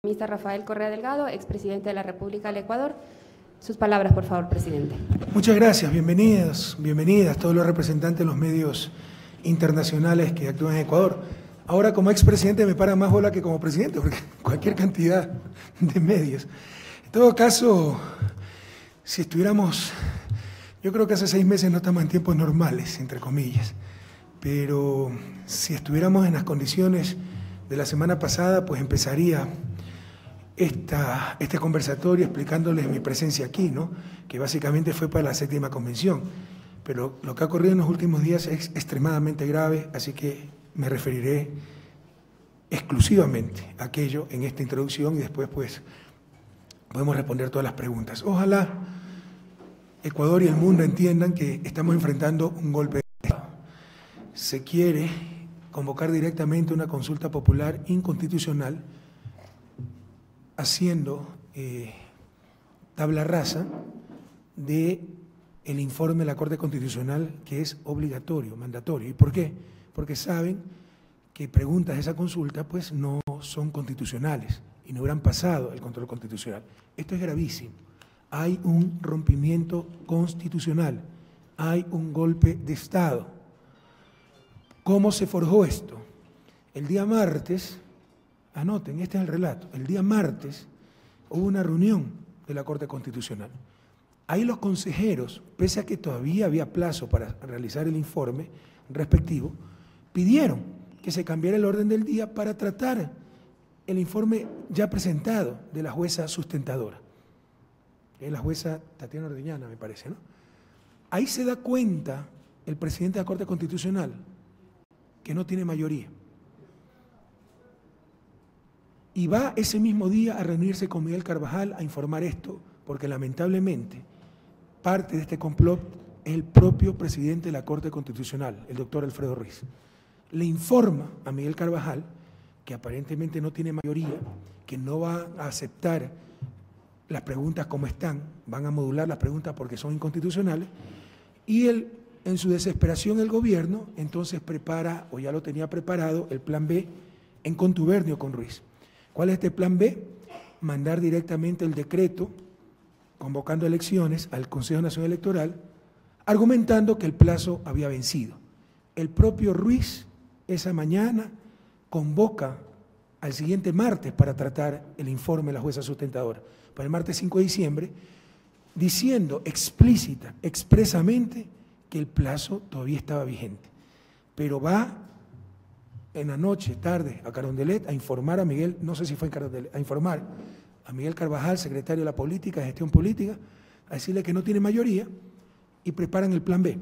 Mr. Rafael Correa Delgado, expresidente de la República del Ecuador. Sus palabras, por favor, presidente. Muchas gracias, bienvenidas todos los representantes de los medios internacionales que actúan en Ecuador. Ahora, como expresidente me para más bola que como presidente, porque cualquier cantidad de medios. En todo caso, si estuviéramos, yo creo que hace 6 meses no estamos en tiempos normales, entre comillas, pero si estuviéramos en las condiciones de la semana pasada, pues empezaría este conversatorio explicándoles mi presencia aquí, ¿no? Que básicamente fue para la 7ª convención. Pero lo que ha ocurrido en los últimos días es extremadamente grave, así que me referiré exclusivamente a aquello en esta introducción y después pues podemos responder todas las preguntas. Ojalá Ecuador y el mundo entiendan que estamos enfrentando un golpe de Estado. Se quiere convocar directamente una consulta popular inconstitucional haciendo tabla rasa del informe de la Corte Constitucional, que es obligatorio, mandatorio. ¿Y por qué? Porque saben que preguntas de esa consulta pues no son constitucionales y no hubieran pasado el control constitucional. Esto es gravísimo. Hay un rompimiento constitucional, hay un golpe de Estado. ¿Cómo se forjó esto? El día martes, anoten, este es el relato, el día martes hubo una reunión de la Corte Constitucional. Ahí los consejeros, pese a que todavía había plazo para realizar el informe respectivo, pidieron que se cambiara el orden del día para tratar el informe ya presentado de la jueza sustentadora. Es la jueza Tatiana Ordeñana, me parece, ¿no? Ahí se da cuenta el presidente de la Corte Constitucional que no tiene mayoría. Y va ese mismo día a reunirse con Miguel Carvajal a informar esto, porque lamentablemente parte de este complot es el propio presidente de la Corte Constitucional, el doctor Alfredo Ruiz. Le informa a Miguel Carvajal que aparentemente no tiene mayoría, que no va a aceptar las preguntas como están, van a modular las preguntas porque son inconstitucionales, y él, en su desesperación, el gobierno entonces prepara, o ya lo tenía preparado, el plan B en contubernio con Ruiz. ¿Cuál es este plan B? Mandar directamente el decreto convocando elecciones al Consejo Nacional Electoral, argumentando que el plazo había vencido. El propio Ruiz esa mañana convoca al siguiente martes para tratar el informe de la jueza sustentadora, para el martes 5 de diciembre, diciendo expresamente que el plazo todavía estaba vigente. Pero va en la noche, tarde, a Carondelet a informar a Miguel, no sé si fue en Carondelet, a informar a Miguel Carvajal, secretario de la Política, de Gestión Política, a decirle que no tiene mayoría y preparan el plan B,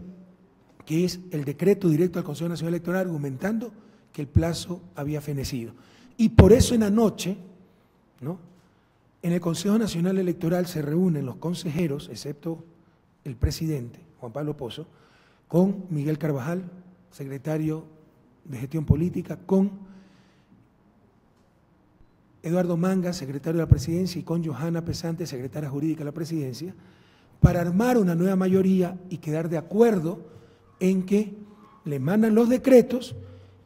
que es el decreto directo al Consejo Nacional Electoral argumentando que el plazo había fenecido. Y por eso en la noche, ¿no?, en el Consejo Nacional Electoral se reúnen los consejeros, excepto el presidente, Juan Pablo Pozo, con Miguel Carvajal, secretario de Gestión Política, con Eduardo Manga, secretario de la Presidencia, y con Johanna Pesante, secretaria jurídica de la Presidencia, para armar una nueva mayoría y quedar de acuerdo en que le mandan los decretos,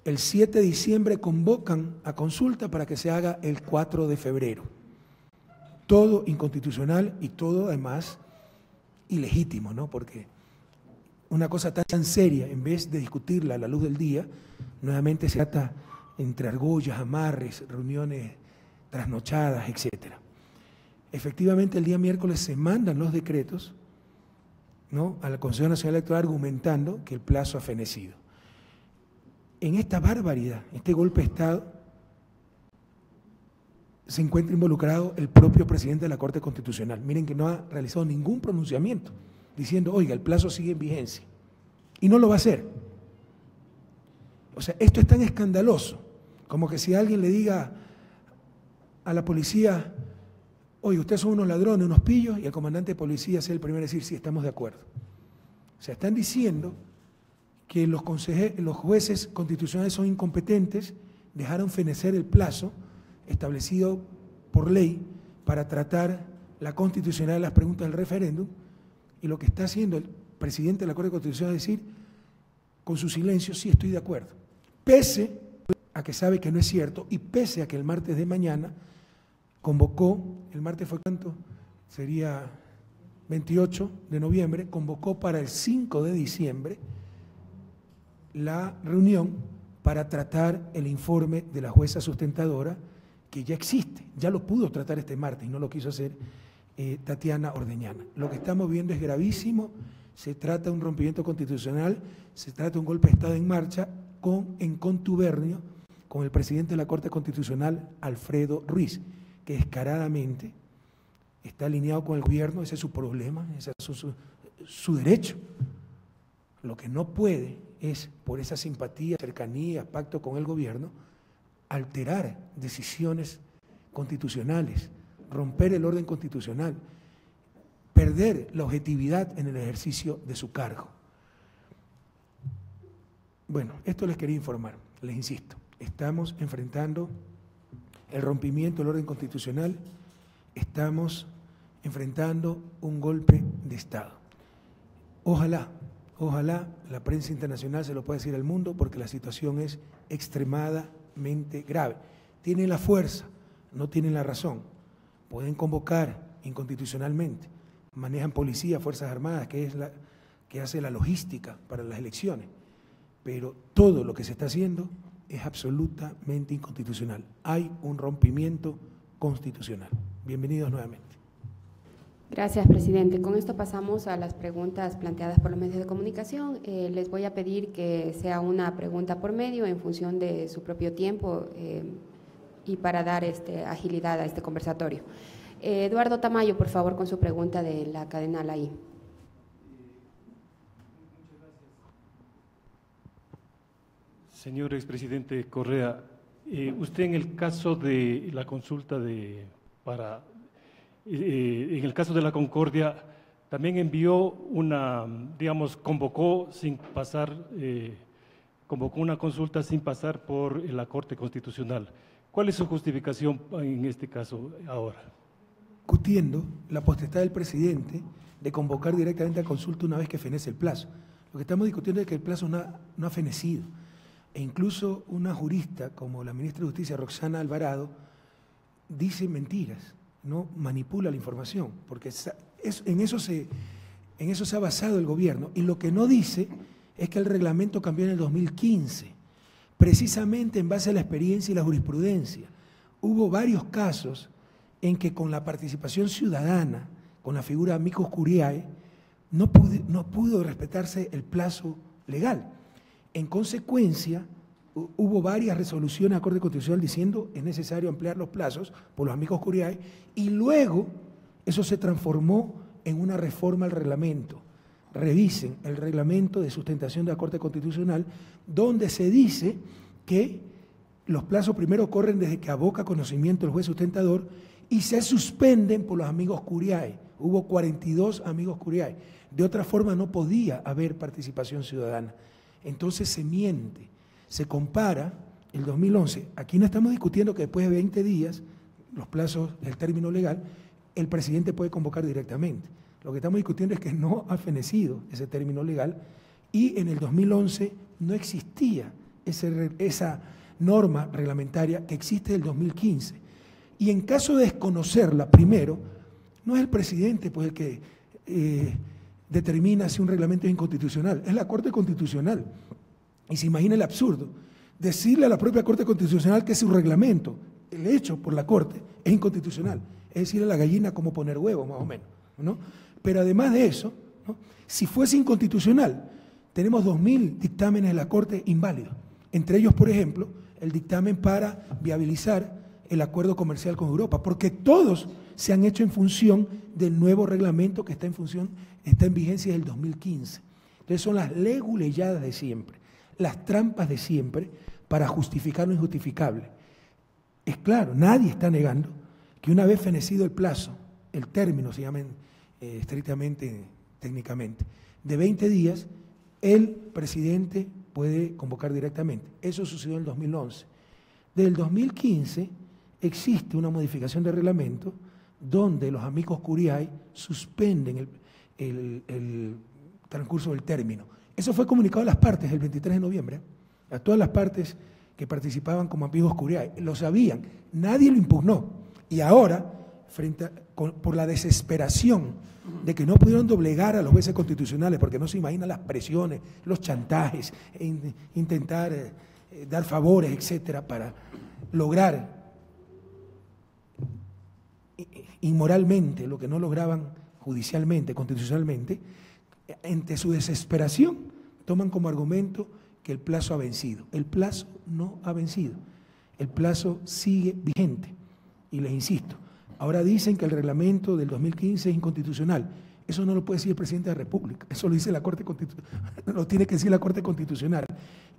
el 7 de diciembre convocan a consulta para que se haga el 4 de febrero. Todo inconstitucional y todo además ilegítimo, ¿no? Porque una cosa tan seria, en vez de discutirla a la luz del día, nuevamente se trata entre argollas, amarres, reuniones trasnochadas, etc. Efectivamente, el día miércoles se mandan los decretos, ¿no?, al Consejo Nacional Electoral argumentando que el plazo ha fenecido. En esta barbaridad, este golpe de Estado, se encuentra involucrado el propio presidente de la Corte Constitucional. Miren que no ha realizado ningún pronunciamiento diciendo, oiga, el plazo sigue en vigencia. Y no lo va a hacer. O sea, esto es tan escandaloso como que si alguien le diga a la policía, oye, ustedes son unos ladrones, unos pillos, y el comandante de policía sea el primero a decir, sí, estamos de acuerdo. O sea, están diciendo que los jueces constitucionales son incompetentes, dejaron fenecer el plazo establecido por ley para tratar la constitucionalidad de las preguntas del referéndum, y lo que está haciendo el presidente de la Corte Constitucional es decir, con su silencio, sí estoy de acuerdo, pese a que sabe que no es cierto y pese a que el martes de mañana convocó, el martes fue ¿cuánto? Sería 28 de noviembre, convocó para el 5 de diciembre la reunión para tratar el informe de la jueza sustentadora, que ya existe, ya lo pudo tratar este martes y no lo quiso hacer Tatiana Ordeñana. Lo que estamos viendo es gravísimo, se trata de un rompimiento constitucional, se trata de un golpe de Estado en marcha en contubernio con el presidente de la Corte Constitucional, Alfredo Ruiz, que descaradamente está alineado con el gobierno, ese es su problema, ese es su derecho. Lo que no puede es, por esa simpatía, cercanía, pacto con el gobierno, alterar decisiones constitucionales, romper el orden constitucional, perder la objetividad en el ejercicio de su cargo. Bueno, esto les quería informar, les insisto, estamos enfrentando el rompimiento del orden constitucional, estamos enfrentando un golpe de Estado. Ojalá la prensa internacional se lo pueda decir al mundo, porque la situación es extremadamente grave. Tienen la fuerza, no tienen la razón. Pueden convocar inconstitucionalmente, manejan policía, fuerzas armadas, que hace la logística para las elecciones, pero todo lo que se está haciendo es absolutamente inconstitucional. Hay un rompimiento constitucional. Bienvenidos nuevamente. Gracias, presidente. Con esto pasamos a las preguntas planteadas por los medios de comunicación. Les voy a pedir que sea una pregunta por medio en función de su propio tiempo y para dar agilidad a este conversatorio. Eduardo Tamayo, por favor, con su pregunta de la cadena La I. Señor expresidente Correa, usted en el caso de la consulta en el caso de la Concordia, también envió convocó una consulta sin pasar por la Corte Constitucional. ¿Cuál es su justificación en este caso ahora? Discutiendo la potestad del presidente de convocar directamente a consulta una vez que fenece el plazo. Lo que estamos discutiendo es que el plazo no ha fenecido. E incluso una jurista como la ministra de Justicia, Roxana Alvarado, dice mentiras, no manipula la información, porque en eso se ha basado el gobierno. Y lo que no dice es que el reglamento cambió en el 2015, precisamente en base a la experiencia y la jurisprudencia. Hubo varios casos en que con la participación ciudadana, con la figura amicus curiae, no pudo respetarse el plazo legal. En consecuencia, hubo varias resoluciones a la Corte Constitucional diciendo es necesario ampliar los plazos por los amicus curiae, y luego eso se transformó en una reforma al reglamento. Revisen el reglamento de sustentación de la Corte Constitucional, donde se dice que los plazos primero corren desde que aboca conocimiento el juez sustentador y se suspenden por los amicus curiae. Hubo 42 amicus curiae. De otra forma no podía haber participación ciudadana. Entonces se miente, se compara el 2011. Aquí no estamos discutiendo que después de 20 días, los plazos, el término legal, el presidente puede convocar directamente. Lo que estamos discutiendo es que no ha fenecido ese término legal y en el 2011 no existía esa norma reglamentaria que existe del 2015. Y en caso de desconocerla, primero, no es el presidente pues el que determina si un reglamento es inconstitucional, es la Corte Constitucional. Y se imagina el absurdo, decirle a la propia Corte Constitucional que su reglamento, el hecho por la Corte, es inconstitucional. Es decir, a la gallina como poner huevo, más o menos, ¿no? Pero además de eso, ¿no?, si fuese inconstitucional, tenemos 2000 dictámenes de la Corte inválidos. Entre ellos, por ejemplo, el dictamen para viabilizar el acuerdo comercial con Europa, porque todos se han hecho en función del nuevo reglamento que está en vigencia desde el 2015. Entonces son las leguleyadas de siempre, las trampas de siempre para justificar lo injustificable. Es claro, nadie está negando que una vez fenecido el plazo, el término se llama estrictamente, técnicamente, de 20 días, el presidente puede convocar directamente. Eso sucedió en el 2011. Desde el 2015 existe una modificación del reglamento donde los amicus curiae suspenden el transcurso del término. Eso fue comunicado a las partes el 23 de noviembre, a todas las partes que participaban como amicus curiae. Lo sabían, nadie lo impugnó. Y ahora, por la desesperación de que no pudieron doblegar a los jueces constitucionales, porque no se imaginan las presiones, los chantajes, intentar dar favores, etcétera, para lograr inmoralmente lo que no lograban judicialmente, constitucionalmente, ante su desesperación toman como argumento que el plazo ha vencido. El plazo no ha vencido, el plazo sigue vigente. Y les insisto, ahora dicen que el reglamento del 2015 es inconstitucional. Eso no lo puede decir el presidente de la República, eso lo dice la Corte Constitucional, lo tiene que decir la Corte Constitucional.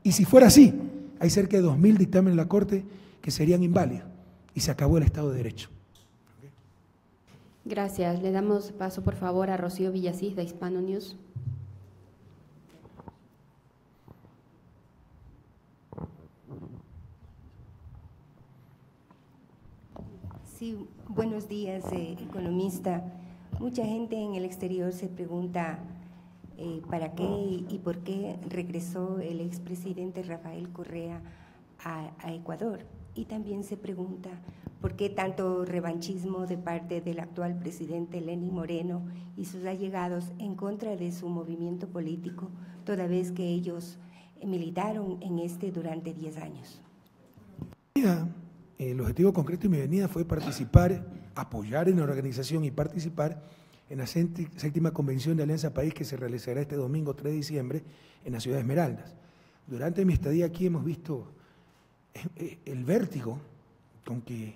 Y si fuera así, hay cerca de 2000 dictámenes en la Corte que serían inválidos y se acabó el Estado de Derecho. Gracias. Le damos paso, por favor, a Rocío Villasís, de Hispano News. Sí, buenos días, economista. Mucha gente en el exterior se pregunta para qué y por qué regresó el expresidente Rafael Correa a Ecuador. Y también se pregunta por qué tanto revanchismo de parte del actual presidente Lenín Moreno y sus allegados en contra de su movimiento político, toda vez que ellos militaron en este durante 10 años. El objetivo concreto de mi venida fue participar, apoyar en la organización y participar en la 7ª Convención de Alianza País que se realizará este domingo 3 de diciembre en la ciudad de Esmeraldas. Durante mi estadía aquí hemos visto el vértigo con que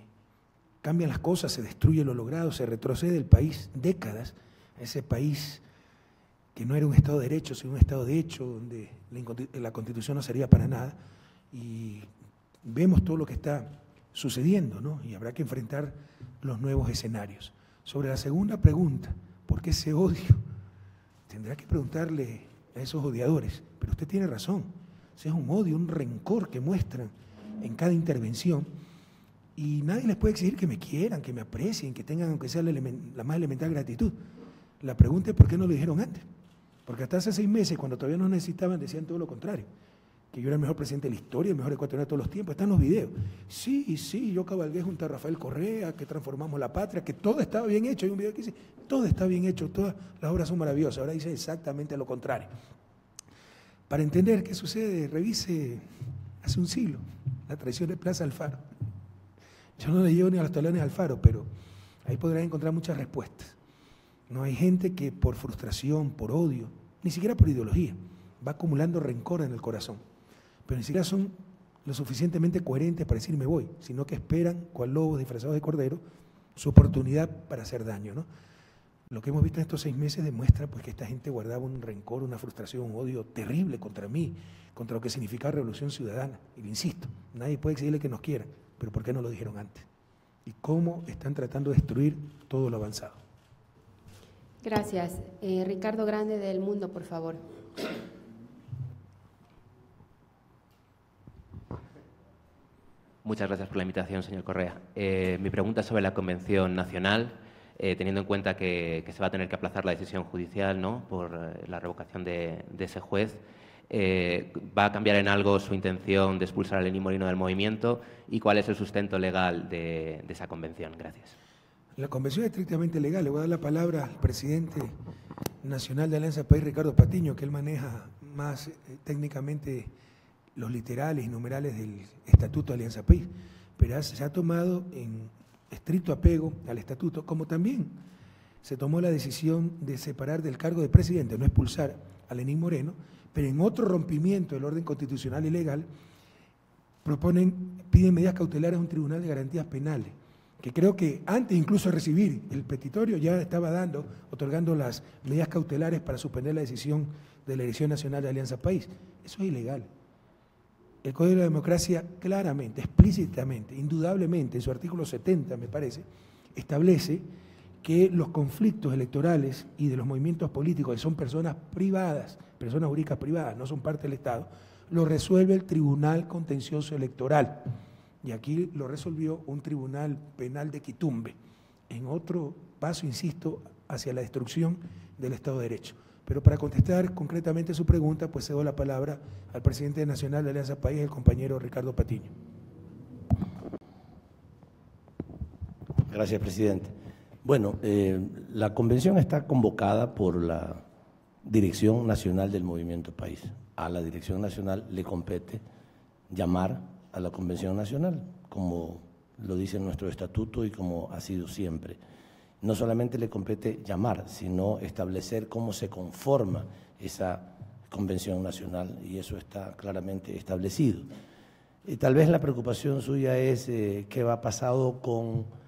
cambian las cosas, se destruye lo logrado, se retrocede el país décadas, ese país que no era un Estado de Derecho, sino un Estado de hecho, donde la Constitución no servía para nada, y vemos todo lo que está sucediendo, ¿no? Y habrá que enfrentar los nuevos escenarios. Sobre la segunda pregunta, ¿por qué ese odio? Tendrá que preguntarle a esos odiadores, pero usted tiene razón, ese es un odio, un rencor que muestran en cada intervención, y nadie les puede exigir que me quieran, que me aprecien, que tengan aunque sea la más elemental gratitud. La pregunta es ¿por qué no lo dijeron antes? Porque hasta hace 6 meses, cuando todavía no necesitaban, decían todo lo contrario, que yo era el mejor presidente de la historia, el mejor ecuatoriano de todos los tiempos. Están los videos. Sí, yo cabalgué junto a Rafael Correa, que transformamos la patria, que todo estaba bien hecho. Hay un video que dice, todo está bien hecho, todas las obras son maravillosas. Ahora dice exactamente lo contrario. Para entender qué sucede, revise hace un siglo la traición de Plaza Alfaro. Yo no le llevo ni a los talones a Alfaro, pero ahí podrás encontrar muchas respuestas. No hay gente que por frustración, por odio, ni siquiera por ideología, va acumulando rencor en el corazón. Pero ni siquiera son lo suficientemente coherentes para decir me voy, sino que esperan, cual lobos disfrazados de cordero, su oportunidad para hacer daño, ¿no? Lo que hemos visto en estos 6 meses demuestra pues, que esta gente guardaba un rencor, una frustración, un odio terrible contra mí, contra lo que significaba Revolución Ciudadana. Y le insisto, nadie puede exigirle que nos quieran, pero ¿por qué no lo dijeron antes? ¿Y cómo están tratando de destruir todo lo avanzado? Gracias. Ricardo Grande, del Mundo, por favor. Muchas gracias por la invitación, señor Correa. Mi pregunta es sobre la Convención Nacional, teniendo en cuenta que se va a tener que aplazar la decisión judicial, ¿no?, por la revocación de ese juez. ¿Va a cambiar en algo su intención de expulsar a Lenín Moreno del movimiento? ¿Y cuál es el sustento legal de esa convención? Gracias. La convención es estrictamente legal. Le voy a dar la palabra al presidente nacional de Alianza País, Ricardo Patiño, que él maneja más técnicamente los literales y numerales del Estatuto de Alianza País, pero se ha tomado en estricto apego al Estatuto, como también se tomó la decisión de separar del cargo de presidente, no expulsar a Lenín Moreno, pero en otro rompimiento del orden constitucional y legal piden medidas cautelares a un tribunal de garantías penales, que creo que antes incluso de recibir el petitorio ya estaba otorgando las medidas cautelares para suspender la decisión de la Dirección Nacional de Alianza País. Eso es ilegal. El Código de la Democracia claramente, explícitamente, indudablemente, en su artículo 70, me parece, establece que los conflictos electorales y de los movimientos políticos, que son personas privadas, personas jurídicas privadas, no son parte del Estado, lo resuelve el Tribunal Contencioso Electoral. Y aquí lo resolvió un tribunal penal de Quitumbe, en otro paso, insisto, hacia la destrucción del Estado de Derecho. Pero para contestar concretamente su pregunta, pues cedo la palabra al presidente nacional de Alianza País, el compañero Ricardo Patiño. Gracias, presidente. Bueno, la convención está convocada por la Dirección Nacional del Movimiento País. A la Dirección Nacional le compete llamar a la Convención Nacional, como lo dice nuestro estatuto y como ha sido siempre. No solamente le compete llamar, sino establecer cómo se conforma esa Convención Nacional, y eso está claramente establecido. Y tal vez la preocupación suya es qué va pasado con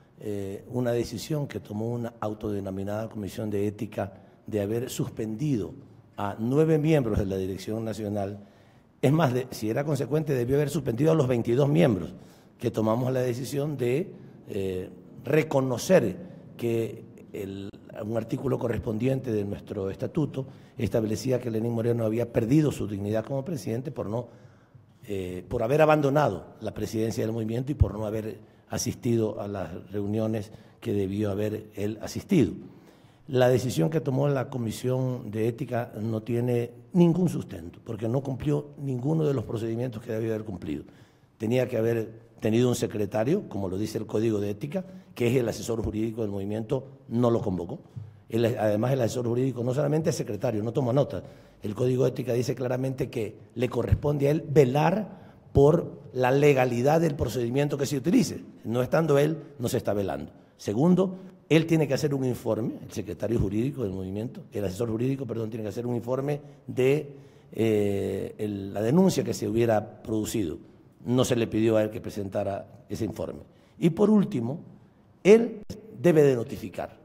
una decisión que tomó una autodenominada Comisión de Ética de haber suspendido a 9 miembros de la Dirección Nacional. Es más, si era consecuente, debió haber suspendido a los 22 miembros, que tomamos la decisión de reconocer que un artículo correspondiente de nuestro estatuto establecía que Lenín Moreno había perdido su dignidad como presidente por haber abandonado la presidencia del movimiento y por no haber asistido a las reuniones que debió haber él asistido. La decisión que tomó la Comisión de Ética no tiene ningún sustento, porque no cumplió ninguno de los procedimientos que debió haber cumplido. Tenía que haber tenido un secretario, como lo dice el Código de Ética, que es el asesor jurídico del movimiento, no lo convocó. Además, el asesor jurídico no solamente es secretario, no toma nota. El Código de Ética dice claramente que le corresponde a él velar por la legalidad del procedimiento que se utilice. No estando él, no se está velando. Segundo, él tiene que hacer un informe, el secretario jurídico del movimiento, el asesor jurídico, perdón, tiene que hacer un informe de la denuncia que se hubiera producido. No se le pidió a él que presentara ese informe. Y por último, él debe de notificar,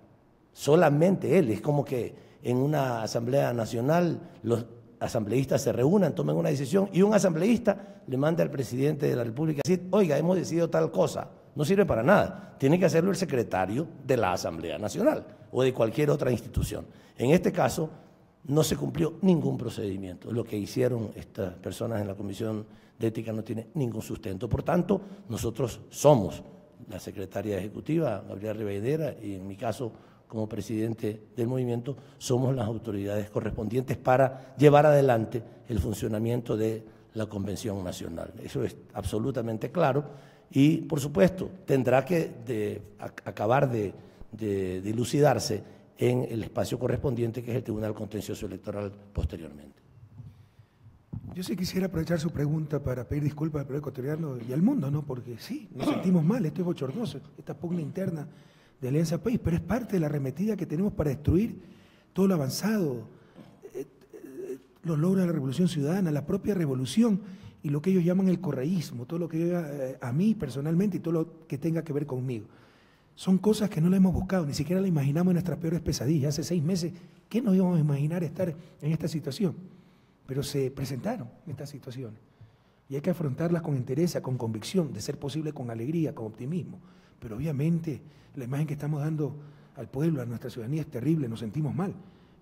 solamente él. Es como que en una asamblea nacional los asambleístas se reúnan, tomen una decisión y un asambleísta le manda al presidente de la República a decir, oiga, hemos decidido tal cosa. No sirve para nada. Tiene que hacerlo el secretario de la Asamblea Nacional o de cualquier otra institución. En este caso, no se cumplió ningún procedimiento. Lo que hicieron estas personas en la Comisión de Ética no tiene ningún sustento. Por tanto, nosotros somos la secretaria ejecutiva, Gabriela Rivadeneira, y en mi caso, como presidente del movimiento, somos las autoridades correspondientes para llevar adelante el funcionamiento de la Convención Nacional. Eso es absolutamente claro. Y, por supuesto, tendrá que acabar de dilucidarse en el espacio correspondiente, que es el Tribunal Contencioso Electoral posteriormente. Yo sí quisiera aprovechar su pregunta para pedir disculpas al pueblo ecuatoriano y al mundo, ¿no? Porque sí, nos sentimos mal, esto es bochornoso, esta pugna interna de Alianza País, pero es parte de la arremetida que tenemos para destruir todo lo avanzado, los logros de la Revolución Ciudadana, la propia revolución, y lo que ellos llaman el correísmo, todo lo que llega a mí personalmente y todo lo que tenga que ver conmigo. Son cosas que no la hemos buscado, ni siquiera la imaginamos en nuestras peores pesadillas. Hace 6 meses, ¿qué nos íbamos a imaginar estar en esta situación? Pero se presentaron estas situaciones y hay que afrontarlas con entereza, con convicción, de ser posible con alegría, con optimismo. Pero obviamente la imagen que estamos dando al pueblo, a nuestra ciudadanía es terrible, nos sentimos mal,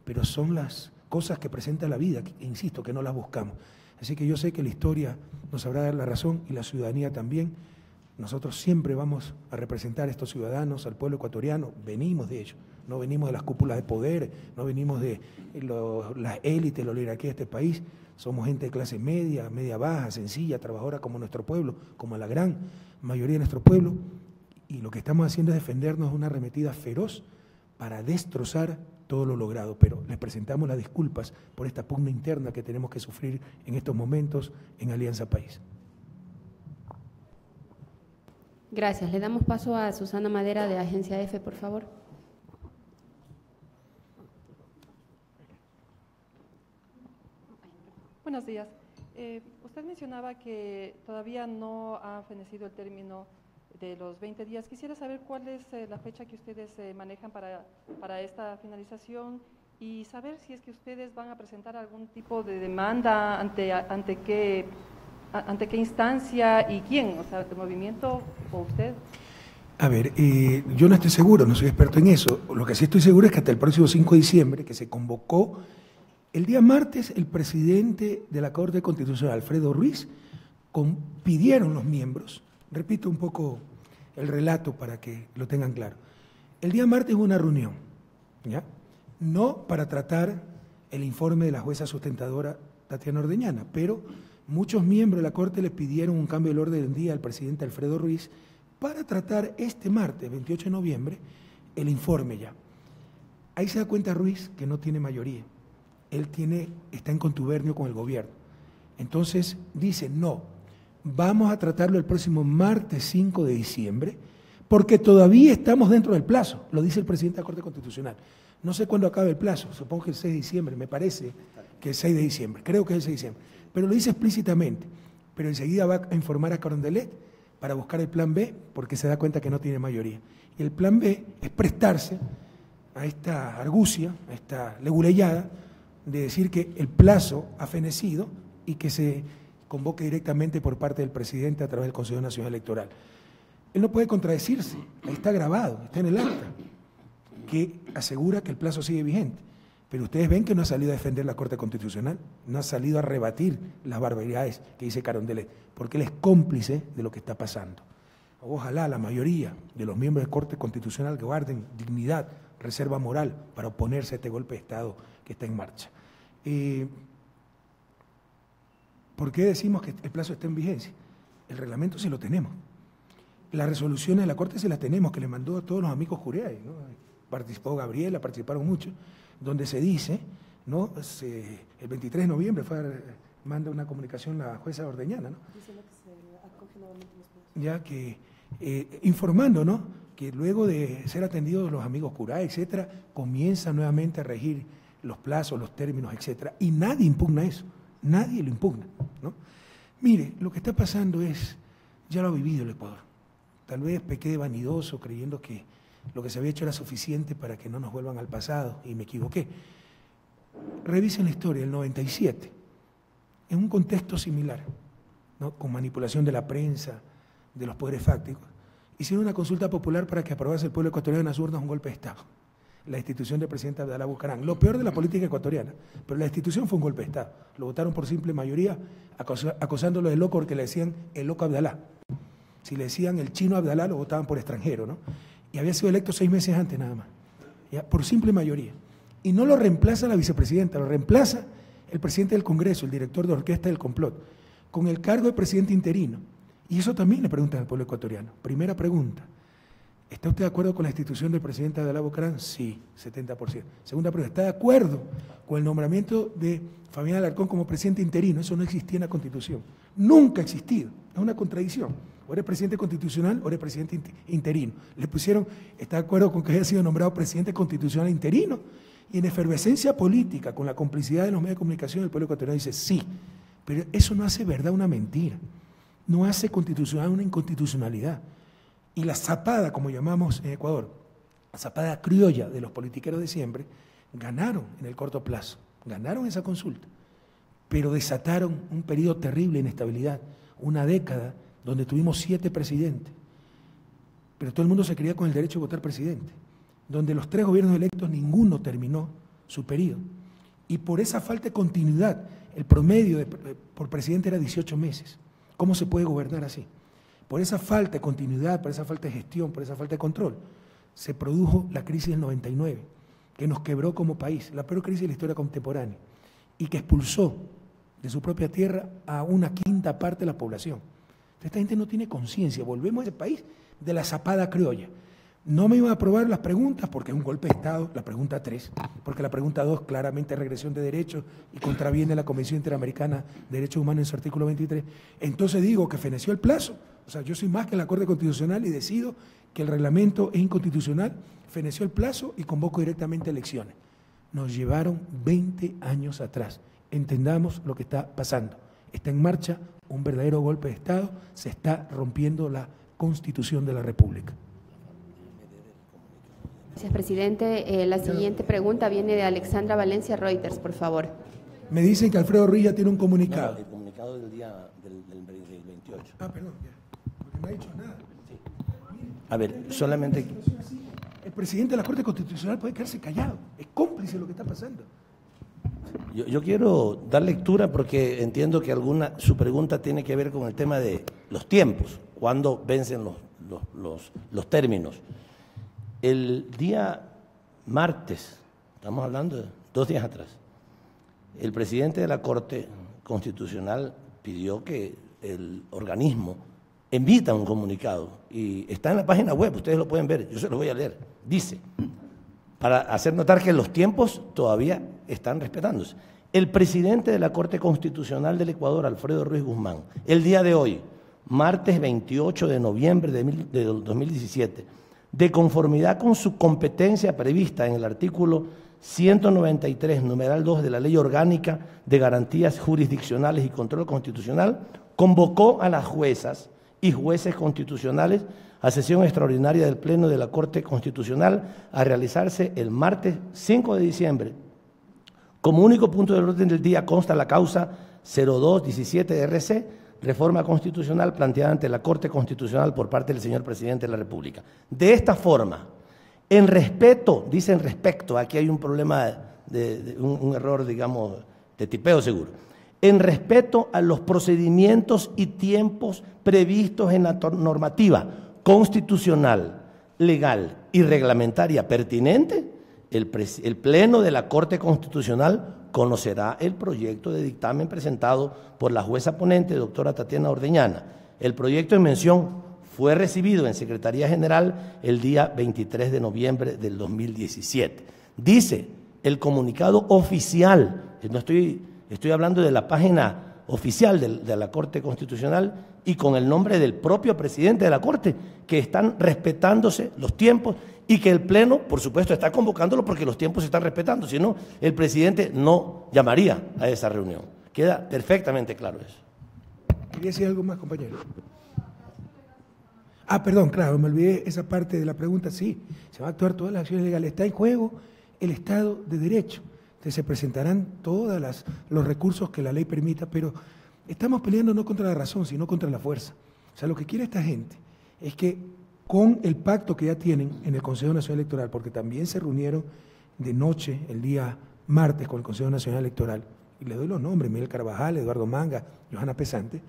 pero son las cosas que presenta la vida, que, insisto, que no las buscamos. Así que yo sé que la historia nos sabrá dar la razón y la ciudadanía también. Nosotros siempre vamos a representar a estos ciudadanos, al pueblo ecuatoriano, venimos de ellos, no venimos de las cúpulas de poder, no venimos de las élites, la oligarquía de este país, somos gente de clase media, media baja, sencilla, trabajadora como nuestro pueblo, como la gran mayoría de nuestro pueblo, y lo que estamos haciendo es defendernos de una arremetida feroz para destrozar todo lo logrado, pero les presentamos las disculpas por esta pugna interna que tenemos que sufrir en estos momentos en Alianza País. Gracias. Le damos paso a Susana Madera de Agencia F, por favor. Buenos días. Usted mencionaba que todavía no ha fenecido el término de los 20 días. Quisiera saber cuál es la fecha que ustedes manejan para esta finalización y saber si es que ustedes van a presentar algún tipo de demanda ante qué instancia y quién, o sea, el movimiento o usted. A ver, yo no estoy seguro, no soy experto en eso. Lo que sí estoy seguro es que hasta el próximo 5 de diciembre, que se convocó el día martes, el presidente de la Corte Constitucional, Alfredo Ruiz, pidieron los miembros, repito un poco el relato para que lo tengan claro. El día martes hubo una reunión, ¿ya? No para tratar el informe de la jueza sustentadora Tatiana Ordeñana, pero muchos miembros de la Corte le pidieron un cambio del orden del día al presidente Alfredo Ruiz para tratar este martes, 28 de noviembre, el informe ya. Ahí se da cuenta Ruiz que no tiene mayoría. Él está en contubernio con el gobierno. Entonces dice, no, vamos a tratarlo el próximo martes 5 de diciembre, porque todavía estamos dentro del plazo, lo dice el presidente de la Corte Constitucional. No sé cuándo acabe el plazo, supongo que el 6 de diciembre, me parece que el 6 de diciembre, creo que es el 6 de diciembre, pero lo dice explícitamente, pero enseguida va a informar a Carondelet para buscar el plan B, porque se da cuenta que no tiene mayoría. Y el plan B es prestarse a esta argucia, a esta leguleyada, de decir que el plazo ha fenecido y que se convoque directamente por parte del presidente a través del Consejo Nacional Electoral. Él no puede contradecirse, ahí está grabado, está en el acta, que asegura que el plazo sigue vigente. Pero ustedes ven que no ha salido a defender la Corte Constitucional, no ha salido a rebatir las barbaridades que dice Carondelet, porque él es cómplice de lo que está pasando. Ojalá la mayoría de los miembros de la Corte Constitucional que guarden dignidad, reserva moral para oponerse a este golpe de Estado que está en marcha. ¿Por qué decimos que el plazo está en vigencia? El reglamento sí lo tenemos. Las resoluciones de la Corte sí las tenemos, que le mandó a todos los amigos Curiay, ¿no? Participó Gabriela, participaron muchos, donde se dice, ¿no? El 23 de noviembre manda una comunicación la jueza Ordeñana, ¿no? Ya que informando, ¿no? Que luego de ser atendidos los amigos Curiay, etcétera, comienza nuevamente a regir los plazos, los términos, etcétera, y nadie impugna eso, nadie lo impugna, ¿no? Mire, lo que está pasando es, ya lo ha vivido el Ecuador. Tal vez pequé de vanidoso creyendo que lo que se había hecho era suficiente para que no nos vuelvan al pasado, y me equivoqué. Revisen la historia, el 97, en un contexto similar, ¿no? Con manipulación de la prensa, de los poderes fácticos, hicieron una consulta popular para que aprobase el pueblo ecuatoriano en las urnas un golpe de Estado. La institución del presidente Abdalá Bucaram, lo peor de la política ecuatoriana, pero la institución fue un golpe de Estado. Lo votaron por simple mayoría, acosándolo de loco porque le decían el loco Abdalá. Si le decían el chino Abdalá, lo votaban por extranjero, ¿no? Y había sido electo 6 meses antes nada más, ¿ya? Por simple mayoría. Y no lo reemplaza la vicepresidenta, lo reemplaza el presidente del Congreso, el director de orquesta del complot, con el cargo de presidente interino. Y eso también le preguntan al pueblo ecuatoriano. Primera pregunta, ¿está usted de acuerdo con la institución del presidente Abdalá Bucaram? Sí, 70%. Segunda pregunta, ¿está de acuerdo con el nombramiento de Fabián Alarcón como presidente interino? Eso no existía en la Constitución. Nunca ha existido. Es una contradicción. O eres presidente constitucional o eres presidente interino. Le pusieron, ¿está de acuerdo con que haya sido nombrado presidente constitucional interino? Y en efervescencia política, con la complicidad de los medios de comunicación, el pueblo ecuatoriano dice sí. Pero eso no hace verdad una mentira. No hace constitucional una inconstitucionalidad. Y la zapada, como llamamos en Ecuador, la zapada criolla de los politiqueros de siempre, ganaron en el corto plazo, ganaron esa consulta, pero desataron un periodo terrible de inestabilidad, una década donde tuvimos 7 presidentes, pero todo el mundo se creía con el derecho de votar presidente, donde los 3 gobiernos electos ninguno terminó su periodo. Y por esa falta de continuidad, el promedio por presidente era 18 meses. ¿Cómo se puede gobernar así? Por esa falta de continuidad, por esa falta de gestión, por esa falta de control, se produjo la crisis del 99, que nos quebró como país, la peor crisis de la historia contemporánea, y que expulsó de su propia tierra a una 1/5 parte de la población. Esta gente no tiene conciencia, volvemos a ese país de la zapada criolla. No me iban a aprobar las preguntas porque es un golpe de Estado, la pregunta 3, porque la pregunta 2 claramente es regresión de derechos y contraviene la Convención Interamericana de Derechos Humanos en su artículo 23. Entonces digo que feneció el plazo. O sea, yo soy más que la Corte Constitucional y decido que el reglamento es inconstitucional, feneció el plazo y convoco directamente elecciones. Nos llevaron 20 años atrás. Entendamos lo que está pasando. Está en marcha un verdadero golpe de Estado, se está rompiendo la Constitución de la República. Gracias, presidente. La siguiente pregunta viene de Alexandra Valencia, Reuters, por favor. Me dicen que Alfredo Ruiz ya tiene un comunicado. No, el comunicado del día del 28. Ah, perdón, ya, porque no ha dicho nada. Sí. A ver, solamente... El presidente de la Corte Constitucional puede quedarse callado, es cómplice de lo que está pasando. Yo quiero dar lectura porque entiendo que su pregunta tiene que ver con el tema de los tiempos, cuándo vencen los términos. El día martes, estamos hablando de 2 días atrás, el presidente de la Corte Constitucional pidió que el organismo emita un comunicado y está en la página web, ustedes lo pueden ver, yo se los voy a leer. Dice, para hacer notar que los tiempos todavía están respetándose. El presidente de la Corte Constitucional del Ecuador, Alfredo Ruiz Guzmán, el día de hoy, martes 28 de noviembre de 2017, de conformidad con su competencia prevista en el artículo 193, numeral 2 de la Ley Orgánica de Garantías Jurisdiccionales y Control Constitucional, convocó a las juezas y jueces constitucionales a sesión extraordinaria del Pleno de la Corte Constitucional a realizarse el martes 5 de diciembre. Como único punto del orden del día consta la causa 0217-RC, reforma constitucional planteada ante la Corte Constitucional por parte del señor Presidente de la República. De esta forma, en respeto, dicen respecto, aquí hay un problema, un error, digamos, de tipeo seguro, en respeto a los procedimientos y tiempos previstos en la normativa constitucional, legal y reglamentaria pertinente, el Pleno de la Corte Constitucional conocerá el proyecto de dictamen presentado por la jueza ponente, doctora Tatiana Ordeñana. El proyecto en mención fue recibido en Secretaría General el día 23 de noviembre del 2017. Dice el comunicado oficial, no estoy hablando de la página oficial de la Corte Constitucional y con el nombre del propio presidente de la Corte, que están respetándose los tiempos y que el Pleno, por supuesto, está convocándolo porque los tiempos se están respetando, si no, el presidente no llamaría a esa reunión. Queda perfectamente claro eso. ¿Quería decir algo más, compañero? Perdón, claro, me olvidé esa parte de la pregunta. Sí, se va a actuar todas las acciones legales. Está en juego el Estado de Derecho. Entonces se presentarán todos los recursos que la ley permita, pero estamos peleando no contra la razón, sino contra la fuerza. O sea, lo que quiere esta gente es que con el pacto que ya tienen en el Consejo Nacional Electoral, porque también se reunieron de noche el día martes con el Consejo Nacional Electoral, y le doy los nombres, Miguel Carvajal, Eduardo Manga, Johanna Pesante,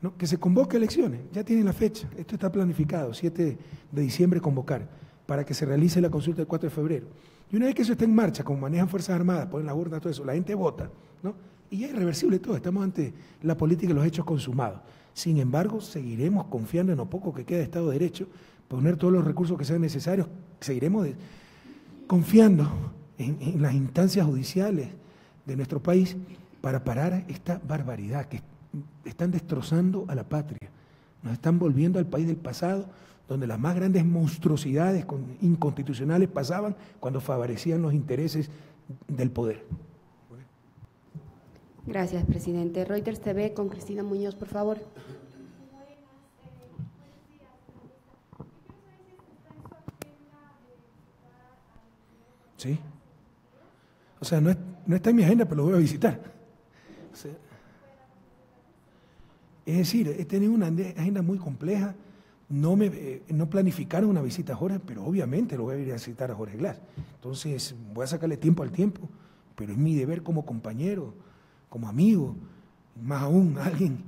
¿no? Que se convoque elecciones, ya tienen la fecha, esto está planificado, 7 de diciembre convocar, para que se realice la consulta el 4 de febrero. Y una vez que eso esté en marcha, como manejan Fuerzas Armadas, ponen las urnas, todo eso, la gente vota, ¿no? Y ya es irreversible todo, estamos ante la política y los hechos consumados. Sin embargo, seguiremos confiando en lo poco que queda de Estado de Derecho, poner todos los recursos que sean necesarios, seguiremos confiando en las instancias judiciales de nuestro país para parar esta barbaridad que están destrozando a la patria. Nos están volviendo al país del pasado, donde las más grandes monstruosidades inconstitucionales pasaban cuando favorecían los intereses del poder. Gracias, presidente. Reuters TV con Cristina Muñoz, por favor. Sí. O sea, no está en mi agenda, pero lo voy a visitar. O sea, es decir, he tenido una agenda muy compleja. No planificaron una visita a Jorge, pero obviamente lo voy a ir a visitar a Jorge Glass. Entonces, voy a sacarle tiempo al tiempo, pero es mi deber como compañero, como amigo, más aún alguien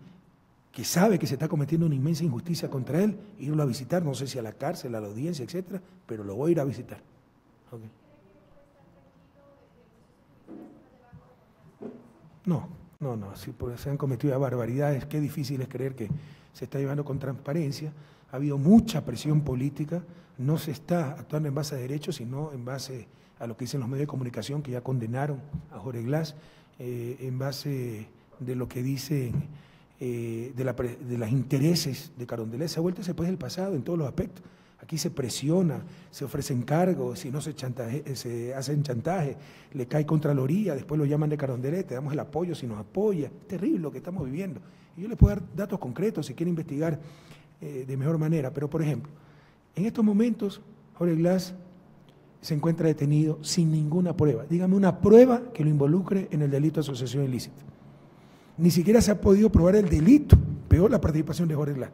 que sabe que se está cometiendo una inmensa injusticia contra él, irlo a visitar, no sé si a la cárcel, a la audiencia, etcétera, pero lo voy a ir a visitar. Okay. No, si se han cometido barbaridades, qué difícil es creer que se está llevando con transparencia. Ha habido mucha presión política, no se está actuando en base a derechos, sino en base a lo que dicen los medios de comunicación que ya condenaron a Jorge Glass, en base de lo que dicen de los intereses de Carondelet. Se ha vuelto ese país del pasado en todos los aspectos. Aquí se presiona, se ofrecen cargos, si no se hacen chantaje, le cae Contraloría, después lo llaman de Carondelet, te damos el apoyo si nos apoya. Es terrible lo que estamos viviendo. Y yo les puedo dar datos concretos si quieren investigar de mejor manera, pero por ejemplo, en estos momentos Jorge Glass se encuentra detenido sin ninguna prueba. Dígame una prueba que lo involucre en el delito de asociación ilícita. Ni siquiera se ha podido probar el delito, peor la participación de Jorge Glass.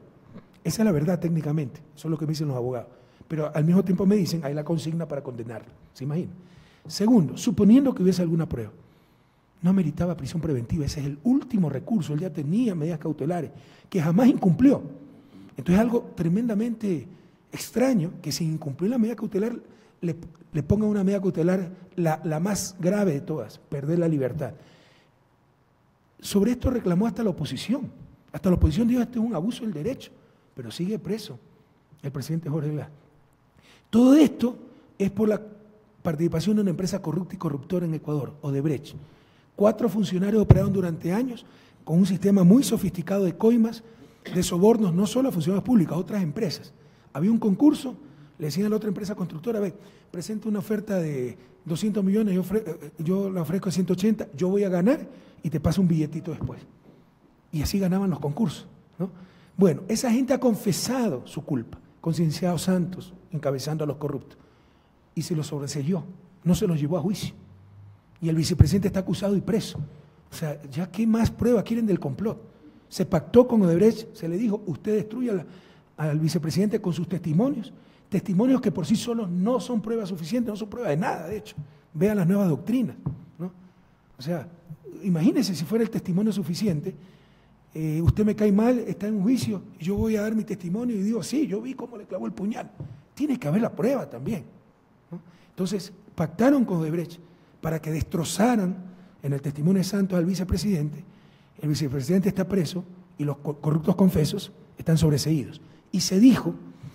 Esa es la verdad técnicamente, eso es lo que me dicen los abogados. Pero al mismo tiempo me dicen, hay la consigna para condenarlo, ¿se imagina? Segundo, suponiendo que hubiese alguna prueba, no meritaba prisión preventiva, ese es el último recurso, él ya tenía medidas cautelares, que jamás incumplió. Entonces es algo tremendamente extraño que sin incumplir la medida cautelar le pongan una medida cautelar la más grave de todas, perder la libertad. Sobre esto reclamó hasta la oposición dijo, este es un abuso del derecho. pero sigue preso el presidente Jorge Glass. Todo esto es por la participación de una empresa corrupta y corruptora en Ecuador, Odebrecht. 4 funcionarios operaron durante años con un sistema muy sofisticado de coimas, de sobornos, no solo a funcionarios públicos, a otras empresas. Había un concurso, le decían a la otra empresa constructora, ve, presenta una oferta de 200 millones, yo la ofrezco a 180, yo voy a ganar y te paso un billetito después. Y así ganaban los concursos, ¿no? Bueno, esa gente ha confesado su culpa, con Cienciano Santos encabezando a los corruptos, y se los sobreseyó, no se los llevó a juicio. Y el vicepresidente está acusado y preso. O sea, ¿ya qué más pruebas quieren del complot? Se pactó con Odebrecht, se le dijo, usted destruya al vicepresidente con sus testimonios, testimonios que por sí solos no son pruebas suficientes, no son pruebas de nada, de hecho. Vean las nuevas doctrinas, ¿no? O sea, imagínense si fuera el testimonio suficiente, usted me cae mal, está en un juicio, y yo voy a dar mi testimonio y digo, sí, yo vi cómo le clavó el puñal. Tiene que haber la prueba también, ¿no? Entonces, pactaron con Odebrecht para que destrozaran en el testimonio de Santos al vicepresidente. El vicepresidente está preso y los corruptos confesos están sobreseídos. Y se dijo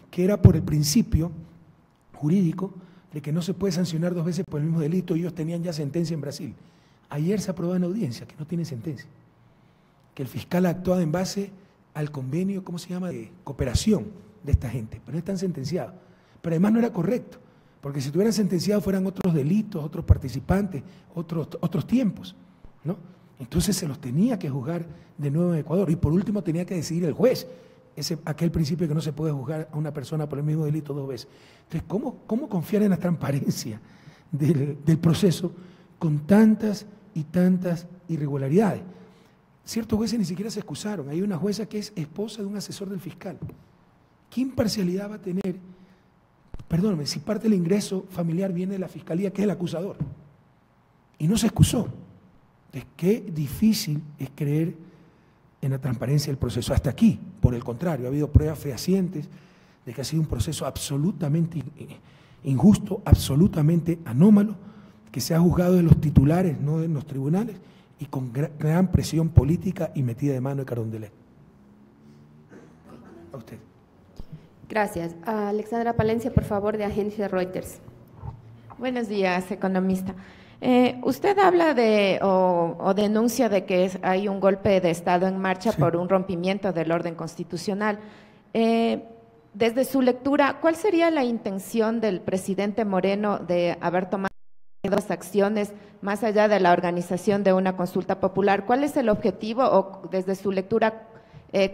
que era por el principio jurídico de que no se puede sancionar 2 veces por el mismo delito, y ellos tenían ya sentencia en Brasil. Ayer se aprobó en audiencia que no tiene sentencia, que el fiscal ha actuado en base al convenio, ¿cómo se llama?, de cooperación de esta gente, pero no están sentenciados. Pero además no era correcto, porque si estuvieran sentenciados fueran otros delitos, otros participantes, otros tiempos, ¿no? Entonces se los tenía que juzgar de nuevo en Ecuador, y por último tenía que decidir el juez, aquel principio que no se puede juzgar a una persona por el mismo delito 2 veces. Entonces, ¿cómo confiar en la transparencia del proceso con tantas y tantas irregularidades? Ciertos jueces ni siquiera se excusaron. Hay una jueza que es esposa de un asesor del fiscal. ¿Qué imparcialidad va a tener? Perdóname, si parte del ingreso familiar viene de la fiscalía, que es el acusador, y no se excusó. Entonces, qué difícil es creer en la transparencia del proceso. Hasta aquí, por el contrario, ha habido pruebas fehacientes de que ha sido un proceso absolutamente injusto, absolutamente anómalo, que se ha juzgado en los titulares, no en los tribunales, y con gran presión política y metida de mano de Carondelet. A usted. Gracias. Alexandra Palencia, por favor, de Agencia Reuters. Buenos días, economista. Usted habla de o denuncia de que hay un golpe de Estado en marcha, sí, por un rompimiento del orden constitucional. Desde su lectura, ¿cuál sería la intención del presidente Moreno de haber tomado las acciones más allá de la organización de una consulta popular? ¿Cuál es el objetivo, o desde su lectura,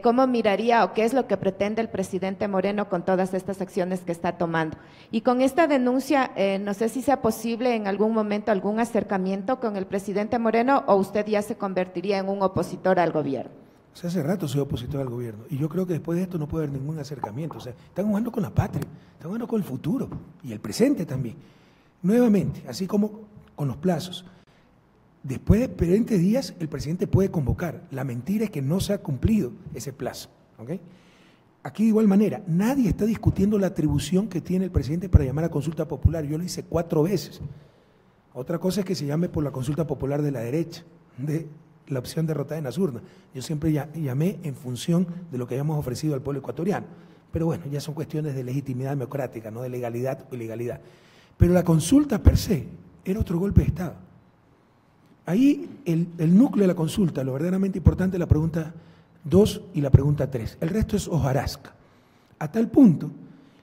cómo miraría o qué es lo que pretende el presidente Moreno con todas estas acciones que está tomando? Y con esta denuncia, no sé si sea posible en algún momento algún acercamiento con el presidente Moreno, o usted ya se convertiría en un opositor al gobierno. O sea, hace rato soy opositor al gobierno, y yo creo que después de esto no puede haber ningún acercamiento. O sea, están jugando con la patria, están jugando con el futuro y el presente también. Nuevamente, así como con los plazos, después de 20 días el presidente puede convocar. La mentira es que no se ha cumplido ese plazo, ¿okay? Aquí de igual manera, nadie está discutiendo la atribución que tiene el presidente para llamar a consulta popular. Yo lo hice 4 veces. Otra cosa es que se llame por la consulta popular de la derecha, de la opción derrotada en las urnas. Yo siempre llamé en función de lo que habíamos ofrecido al pueblo ecuatoriano. Pero bueno, ya son cuestiones de legitimidad democrática, no de legalidad o ilegalidad. Pero la consulta per se era otro golpe de Estado. Ahí el núcleo de la consulta, lo verdaderamente importante es la pregunta 2 y la pregunta 3. El resto es hojarasca. A tal punto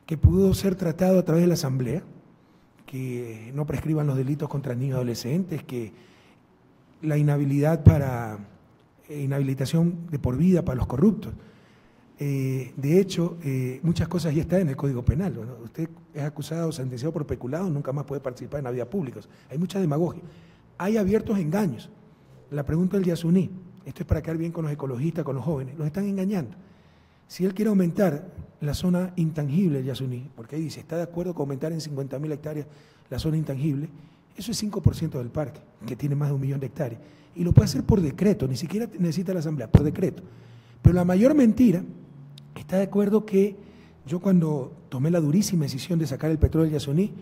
que pudo ser tratado a través de la Asamblea, que no prescriban los delitos contra niños y adolescentes, que la inhabilitación de por vida para los corruptos. De hecho, muchas cosas ya están en el Código Penal, ¿no? Usted es acusado o sentenciado por peculado, nunca más puede participar en la vida pública. Hay mucha demagogia. Hay abiertos engaños. La pregunta del Yasuní, esto es para quedar bien con los ecologistas, con los jóvenes, los están engañando. Si él quiere aumentar la zona intangible del Yasuní, porque ahí dice, está de acuerdo con aumentar en 50.000 hectáreas la zona intangible, eso es 5% del parque, que tiene más de 1 millón de hectáreas. Y lo puede hacer por decreto, ni siquiera necesita la Asamblea, por decreto. Pero la mayor mentira, está de acuerdo que yo cuando tomé la durísima decisión de sacar el petróleo del Yasuní,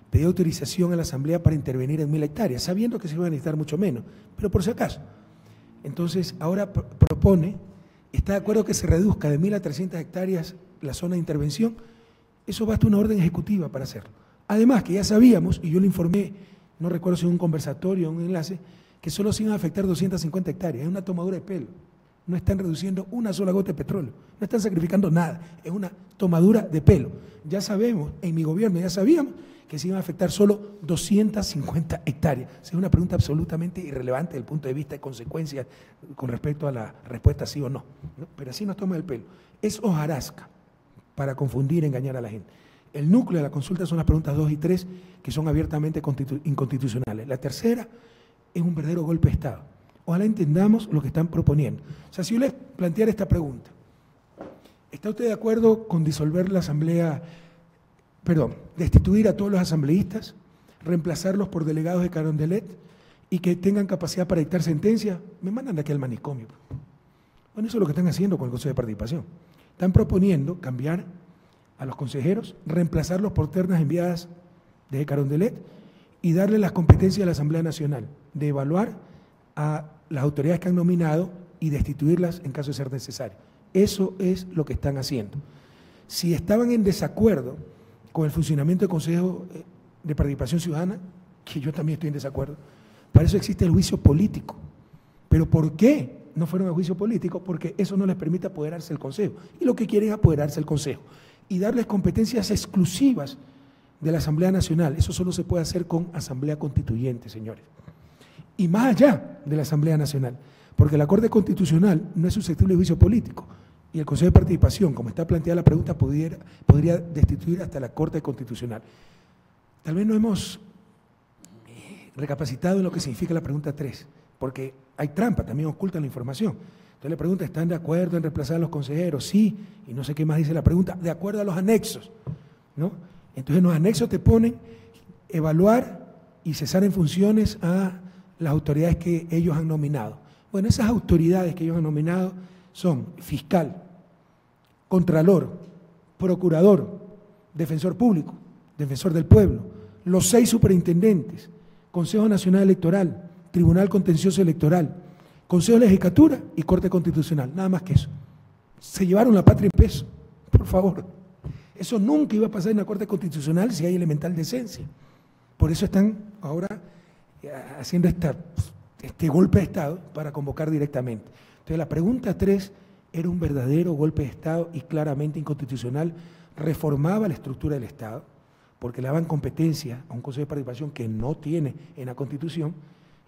pedí autorización a la Asamblea para intervenir en 1.000 hectáreas, sabiendo que se iba a necesitar mucho menos, pero por si acaso. Entonces, ahora propone está de acuerdo que se reduzca de 1.000 a 300 hectáreas la zona de intervención, eso basta una orden ejecutiva para hacerlo. Además, que ya sabíamos, y yo le informé, no recuerdo si en un conversatorio o un enlace, que solo se iban a afectar 250 hectáreas, es una tomadura de pelo. No están reduciendo una sola gota de petróleo, no están sacrificando nada, es una tomadura de pelo. Ya sabemos, en mi gobierno ya sabíamos que se iban a afectar solo 250 hectáreas. Es una pregunta absolutamente irrelevante desde el punto de vista de consecuencias con respecto a la respuesta sí o no, ¿no? Pero así nos toma el pelo. Es hojarasca para confundir, engañar a la gente. El núcleo de la consulta son las preguntas 2 y 3, que son abiertamente inconstitucionales. La tercera es un verdadero golpe de Estado. Ojalá entendamos lo que están proponiendo. O sea, si yo les planteara esta pregunta, ¿está usted de acuerdo con disolver la asamblea, destituir a todos los asambleístas, reemplazarlos por delegados de Carondelet y que tengan capacidad para dictar sentencia? Me mandan de aquí al manicomio. Bueno, eso es lo que están haciendo con el Consejo de Participación. Están proponiendo cambiar a los consejeros, reemplazarlos por ternas enviadas desde Carondelet y darle las competencias a la Asamblea Nacional de evaluar a las autoridades que han nominado y destituirlas en caso de ser necesario. Eso es lo que están haciendo. Si estaban en desacuerdo con el funcionamiento del Consejo de Participación Ciudadana, que yo también estoy en desacuerdo, para eso existe el juicio político. ¿Pero por qué no fueron al juicio político? Porque eso no les permite apoderarse del Consejo. Y lo que quieren es apoderarse del Consejo y darles competencias exclusivas de la Asamblea Nacional. Eso solo se puede hacer con Asamblea Constituyente, señores. Y más allá de la Asamblea Nacional, porque la Corte Constitucional no es susceptible de juicio político y el Consejo de Participación, como está planteada la pregunta, podría destituir hasta la Corte Constitucional. Tal vez no hemos recapacitado en lo que significa la pregunta 3, porque hay trampa, también ocultan la información. Entonces le pregunta, ¿están de acuerdo en reemplazar a los consejeros? Sí, y no sé qué más dice la pregunta, de acuerdo a los anexos, ¿no? Entonces en los anexos te ponen evaluar y cesar en funciones a las autoridades que ellos han nominado. Bueno, esas autoridades que ellos han nominado son fiscal, contralor, procurador, defensor público, defensor del pueblo, los 6 superintendentes, Consejo Nacional Electoral, Tribunal Contencioso Electoral, Consejo de Legislatura y Corte Constitucional, nada más que eso. Se llevaron la patria en peso, por favor. Eso nunca iba a pasar en la Corte Constitucional si hay elemental decencia. Por eso están ahora haciendo este golpe de Estado para convocar directamente. Entonces la pregunta 3 era un verdadero golpe de Estado y claramente inconstitucional, reformaba la estructura del Estado, porque le daban competencia a un Consejo de Participación que no tiene en la Constitución,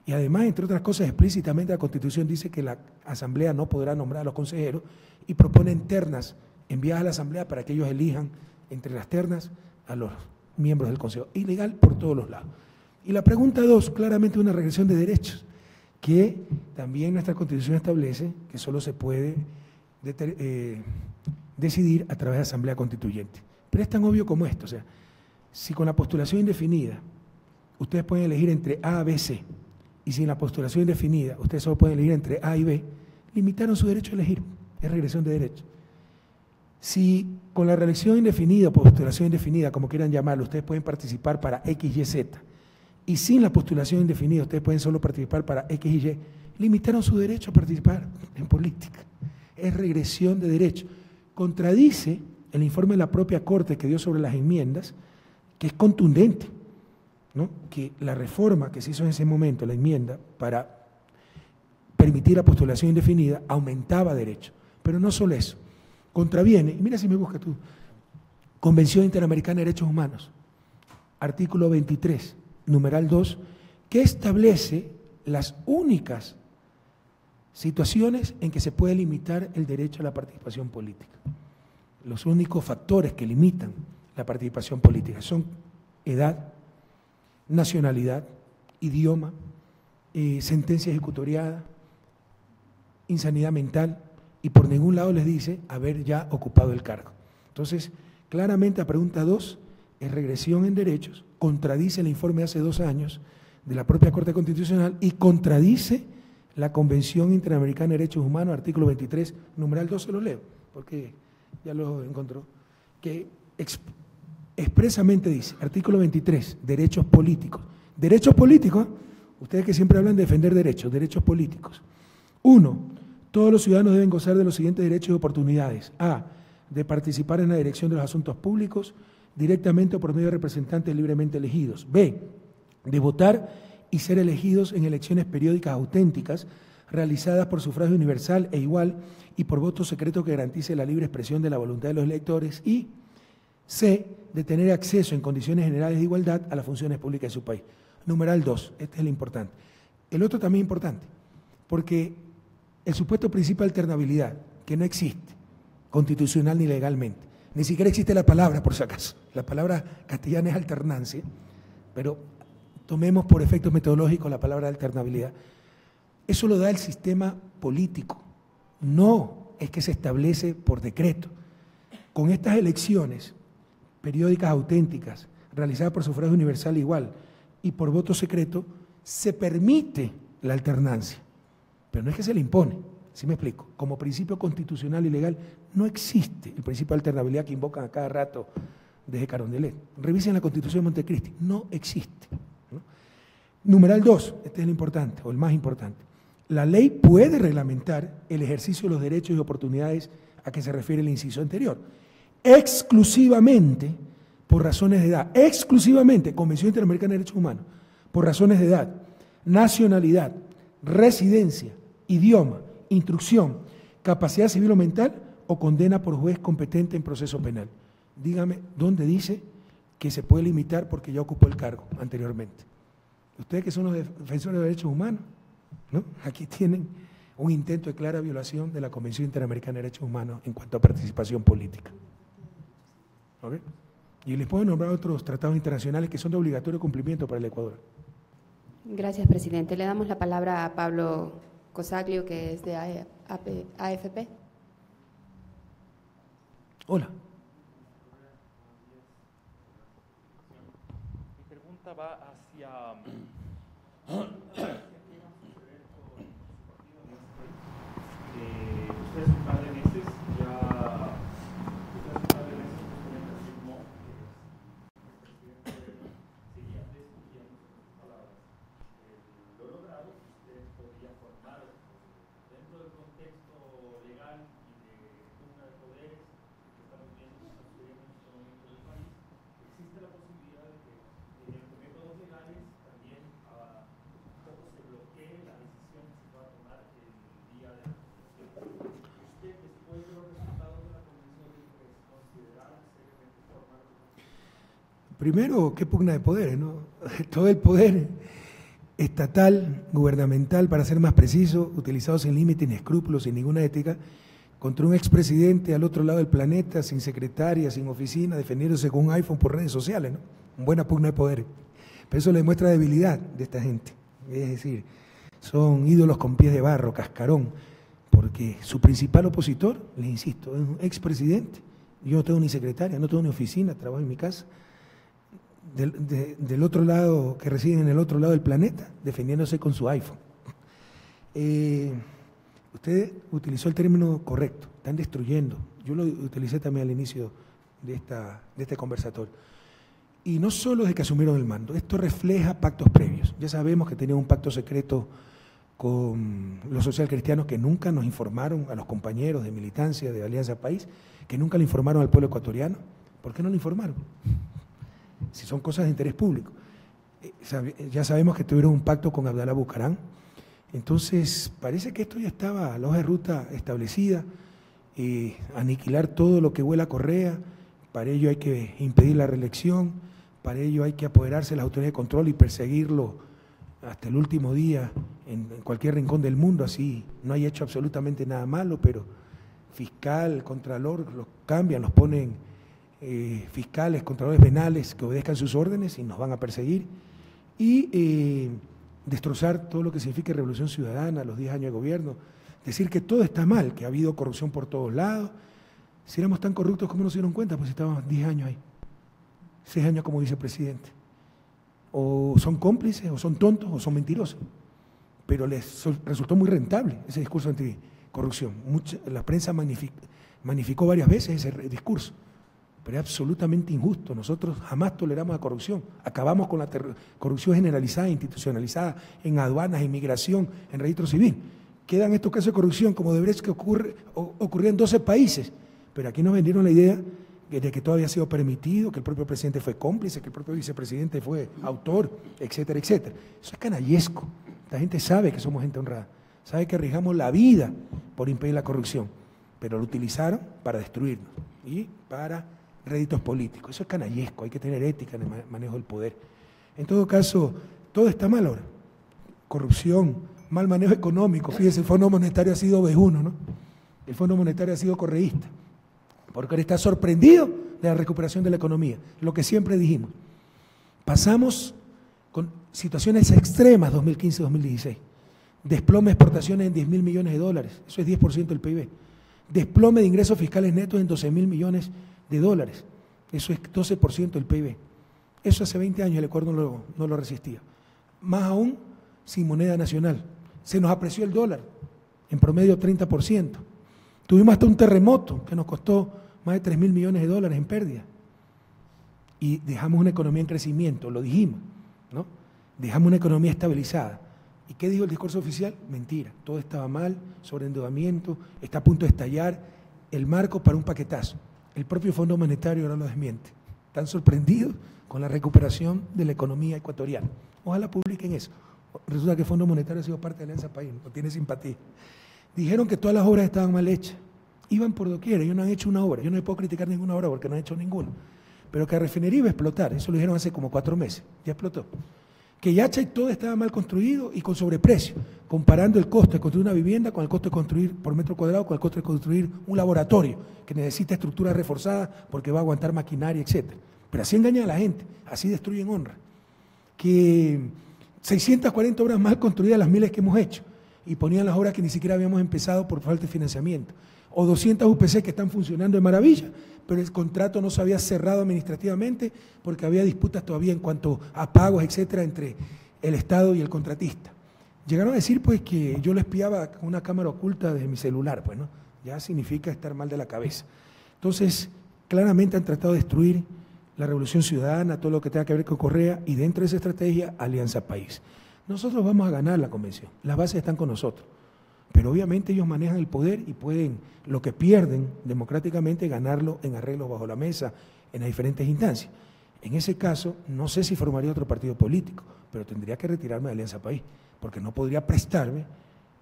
y además, entre otras cosas, explícitamente la Constitución dice que la Asamblea no podrá nombrar a los consejeros y proponen ternas enviadas a la Asamblea para que ellos elijan entre las ternas a los miembros del Consejo. Ilegal por todos los lados. Y la pregunta 2, claramente una regresión de derechos, que también nuestra Constitución establece que solo se puede decidir a través de Asamblea Constituyente. Pero es tan obvio como esto, o sea, si con la postulación indefinida ustedes pueden elegir entre A, B, C, y sin la postulación indefinida ustedes solo pueden elegir entre A y B, limitaron su derecho a elegir, es regresión de derechos. Si con la reelección indefinida o postulación indefinida, como quieran llamarlo, ustedes pueden participar para X, Y, Z, y sin la postulación indefinida ustedes pueden solo participar para X y Y, limitaron su derecho a participar en política. Es regresión de derechos. Contradice el informe de la propia Corte que dio sobre las enmiendas, que es contundente, ¿no? Que la reforma que se hizo en ese momento, la enmienda, para permitir la postulación indefinida, aumentaba derechos. Pero no solo eso, contraviene, y mira si me buscas tú, Convención Interamericana de Derechos Humanos, artículo 23, numeral 2, que establece las únicas situaciones en que se puede limitar el derecho a la participación política. Los únicos factores que limitan la participación política son edad, nacionalidad, idioma, sentencia ejecutoriada, insanidad mental, y por ningún lado les dice haber ya ocupado el cargo. Entonces, claramente la pregunta 2 es regresión en derechos, contradice el informe de hace 2 años de la propia Corte Constitucional y contradice la Convención Interamericana de Derechos Humanos, artículo 23, numeral 2, se lo leo, porque ya lo encontró, que expresamente dice, artículo 23, derechos políticos. Derechos políticos, ustedes que siempre hablan de defender derechos políticos. 1, Todos los ciudadanos deben gozar de los siguientes derechos y oportunidades. A, de participar en la dirección de los asuntos públicos, directamente o por medio de representantes libremente elegidos. B, de votar y ser elegidos en elecciones periódicas auténticas, realizadas por sufragio universal e igual y por voto secreto que garantice la libre expresión de la voluntad de los electores. Y C, de tener acceso en condiciones generales de igualdad a las funciones públicas de su país. Numeral 2, este es el importante. El otro también es importante, porque el supuesto principio de alternabilidad, que no existe constitucional ni legalmente, ni siquiera existe la palabra, por si acaso. La palabra castellana es alternancia, pero tomemos por efectos metodológicos la palabra alternabilidad. Eso lo da el sistema político, no es que se establece por decreto. Con estas elecciones periódicas auténticas, realizadas por sufragio universal igual y por voto secreto, se permite la alternancia, pero no es que se le impone, ¿sí me explico? Como principio constitucional y legal no existe el principio de alternabilidad que invocan a cada rato desde Carondelet. Revisen la Constitución de Montecristi, no existe, ¿no? Numeral 2, este es el importante, o el más importante. La ley puede reglamentar el ejercicio de los derechos y oportunidades a que se refiere el inciso anterior, exclusivamente por razones de edad, exclusivamente, Convención Interamericana de Derechos Humanos, por razones de edad, nacionalidad, residencia, idioma, instrucción, capacidad civil o mental o condena por juez competente en proceso penal. Dígame, ¿dónde dice que se puede limitar porque ya ocupó el cargo anteriormente? Ustedes que son los defensores de derechos humanos, ¿no? Aquí tienen un intento de clara violación de la Convención Interamericana de Derechos Humanos en cuanto a participación política. ¿Okay? Y les puedo nombrar otros tratados internacionales que son de obligatorio cumplimiento para el Ecuador. Gracias, presidente. Le damos la palabra a Pablo Cosaglio, que es de AFP. Hola. Mi pregunta va hacia ustedes un par de meses ya afirmó que el presidente seguía discutiendo sus palabras. Lo logrado, usted podría formar dentro del contexto legal y de pugna de poderes que estamos viendo que está sucediendo en este momento del país, existe la posibilidad de que mediante métodos legales también un poco se bloquee la decisión que se va a tomar el día de la convención. ¿Usted, después de los resultados de la convención del juez, considerará seriamente formar? Primero, ¿qué pugna de poderes, no? Todo el poder estatal, gubernamental, para ser más preciso, utilizado sin límite ni escrúpulos, sin ninguna ética, contra un expresidente al otro lado del planeta, sin secretaria, sin oficina, defendiéndose con un iPhone por redes sociales, ¿no? Una buena pugna de poderes. Pero eso le demuestra debilidad de esta gente. Es decir, son ídolos con pies de barro, cascarón, porque su principal opositor, les insisto, es un expresidente. Yo no tengo ni secretaria, no tengo ni oficina, trabajo en mi casa. Del otro lado, que residen en el otro lado del planeta, defendiéndose con su iPhone. Usted utilizó el término correcto, están destruyendo. Yo lo utilicé también al inicio de este conversatorio. Y no solo desde que asumieron el mando, esto refleja pactos previos. Ya sabemos que tenían un pacto secreto con los socialcristianos que nunca nos informaron a los compañeros de militancia de Alianza País, que nunca le informaron al pueblo ecuatoriano. ¿Por qué no le informaron? Si son cosas de interés público. Ya sabemos que tuvieron un pacto con Abdalá Bucaram. Entonces, parece que esto ya estaba, la hoja de ruta establecida, aniquilar todo lo que huela a Correa. Para ello hay que impedir la reelección, para ello hay que apoderarse de las autoridades de control y perseguirlo hasta el último día en cualquier rincón del mundo, así no haya hecho absolutamente nada malo, pero fiscal, contralor, los cambian, los ponen fiscales, contralores penales que obedezcan sus órdenes y nos van a perseguir, y destrozar todo lo que significa revolución ciudadana, los 10 años de gobierno, decir que todo está mal, que ha habido corrupción por todos lados. Si éramos tan corruptos, ¿cómo no se dieron cuenta? Pues estábamos 10 años ahí, 6 años como vicepresidente. O son cómplices, o son tontos, o son mentirosos. Pero les resultó muy rentable ese discurso anticorrupción. La prensa magnificó varias veces ese discurso, pero es absolutamente injusto. Nosotros jamás toleramos la corrupción. Acabamos con la corrupción generalizada e institucionalizada en aduanas, en migración, en registro civil. quedan estos casos de corrupción como Odebrecht que ocurrió en 12 países, pero aquí nos vendieron la idea de que todo había sido permitido, que el propio presidente fue cómplice, que el propio vicepresidente fue autor, etcétera, etcétera. Eso es canallesco. La gente sabe que somos gente honrada, sabe que arriesgamos la vida por impedir la corrupción, pero lo utilizaron para destruirnos y para réditos políticos. Eso es canallesco, hay que tener ética en el manejo del poder. En todo caso, todo está mal ahora. Corrupción, mal manejo económico. Fíjese, el Fondo Monetario ha sido ovejuno, ¿no? El Fondo Monetario ha sido correísta, porque ahora está sorprendido de la recuperación de la economía, lo que siempre dijimos. Pasamos con situaciones extremas 2015-2016. Desplome de exportaciones en 10.000 millones de dólares, eso es 10% del PIB. Desplome de ingresos fiscales netos en 12.000 millones de dólares, eso es 12% del PIB. Eso hace 20 años el Ecuador no lo resistía. Más aún sin moneda nacional. Se nos apreció el dólar, en promedio 30%. Tuvimos hasta un terremoto que nos costó más de 3.000 millones de dólares en pérdida. Y dejamos una economía en crecimiento, lo dijimos, ¿no? Dejamos una economía estabilizada. ¿Y qué dijo el discurso oficial? Mentira, todo estaba mal, sobreendeudamiento, está a punto de estallar el marco para un paquetazo. El propio Fondo Monetario ahora lo desmiente. Están sorprendidos con la recuperación de la economía ecuatoriana. Ojalá publiquen eso. Resulta que el Fondo Monetario ha sido parte de la Alianza País, no tiene simpatía. Dijeron que todas las obras estaban mal hechas. Iban por doquier, ellos no han hecho una obra. Yo no les puedo criticar ninguna obra porque no han hecho ninguna. Pero que la refinería iba a explotar, eso lo dijeron hace como 4 meses, ya explotó. Que Yacha y todo estaba mal construido y con sobreprecio, comparando el costo de construir una vivienda con el costo de construir por metro cuadrado, con el costo de construir un laboratorio que necesita estructura reforzada porque va a aguantar maquinaria, etc. Pero así engañan a la gente, así destruyen honra. Que 640 obras mal construidas las miles que hemos hecho y ponían las obras que ni siquiera habíamos empezado por falta de financiamiento. O 200 UPC que están funcionando de maravilla, pero el contrato no se había cerrado administrativamente porque había disputas todavía en cuanto a pagos, etcétera, entre el Estado y el contratista. Llegaron a decir pues que yo lo espiaba con una cámara oculta desde mi celular, pues, ¿no? Ya significa estar mal de la cabeza. Entonces, claramente han tratado de destruir la Revolución Ciudadana, todo lo que tenga que ver con Correa, y dentro de esa estrategia, Alianza País. Nosotros vamos a ganar la convención, las bases están con nosotros, pero obviamente ellos manejan el poder y pueden, lo que pierden democráticamente, ganarlo en arreglos bajo la mesa, en las diferentes instancias. En ese caso, no sé si formaría otro partido político, pero tendría que retirarme de Alianza País, porque no podría prestarme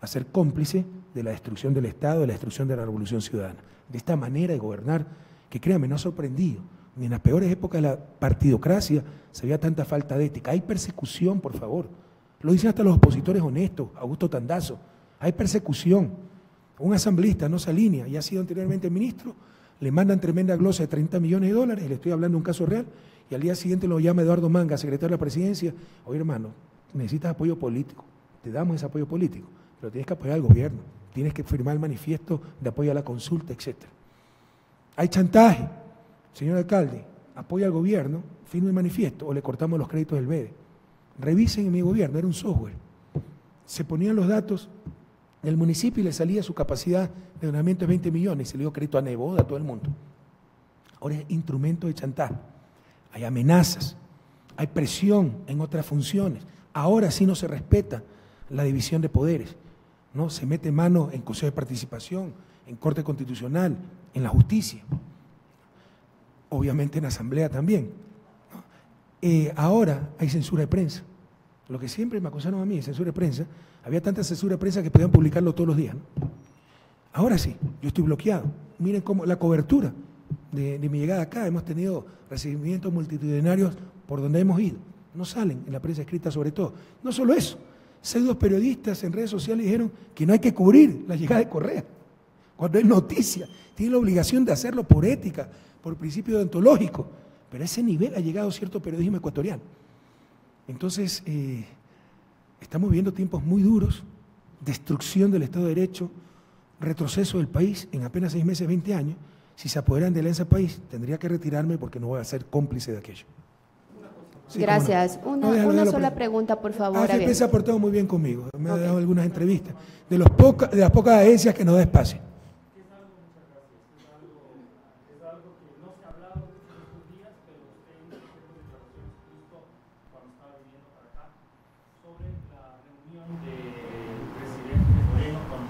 a ser cómplice de la destrucción del Estado, de la destrucción de la Revolución Ciudadana. De esta manera de gobernar, que créanme, no ha sorprendido. Ni en las peores épocas de la partidocracia se veía tanta falta de ética. Hay persecución, por favor. Lo dicen hasta los opositores honestos, Augusto Tandazo. Hay persecución. Un asambleísta no se alinea y ha sido anteriormente ministro, le mandan tremenda glosa de 30 millones de dólares, le estoy hablando de un caso real, y al día siguiente lo llama Eduardo Manga, secretario de la presidencia. Oye, hermano, necesitas apoyo político, te damos ese apoyo político, pero tienes que apoyar al gobierno, tienes que firmar el manifiesto de apoyo a la consulta, etc. Hay chantaje. Señor alcalde, apoya al gobierno, firme el manifiesto o le cortamos los créditos del BEDE. Revisen en mi gobierno, era un software. Se ponían los datos del municipio y le salía su capacidad de endeudamiento de 20 millones, se le dio crédito a Neboda, a todo el mundo. Ahora es instrumento de chantaje. Hay amenazas, hay presión en otras funciones. Ahora sí no se respeta la división de poderes, ¿no? Se mete mano en Consejo de Participación, en Corte Constitucional, en la justicia. Obviamente en Asamblea también. Ahora hay censura de prensa. Lo que siempre me acusaron a mí de censura de prensa, había tanta censura de prensa que podían publicarlo todos los días, ¿no? Ahora sí, yo estoy bloqueado. Miren cómo la cobertura de mi llegada acá, hemos tenido recibimientos multitudinarios por donde hemos ido. No salen en la prensa escrita sobre todo. No solo eso, pseudos periodistas en redes sociales dijeron que no hay que cubrir la llegada de Correa. Cuando es noticia, tiene la obligación de hacerlo por ética, por principio deontológico, pero a ese nivel ha llegado cierto periodismo ecuatoriano. Entonces, estamos viviendo tiempos muy duros, destrucción del Estado de Derecho, retroceso del país en apenas 6 meses, 20 años. Si se apoderan de Alianza País, tendría que retirarme porque no voy a ser cómplice de aquello. Sí, gracias. No. Una sola pregunta, por favor. AFP se ha portado muy bien conmigo, me ha dado algunas entrevistas, de las pocas agencias que nos da espacio. Del presidente Moreno con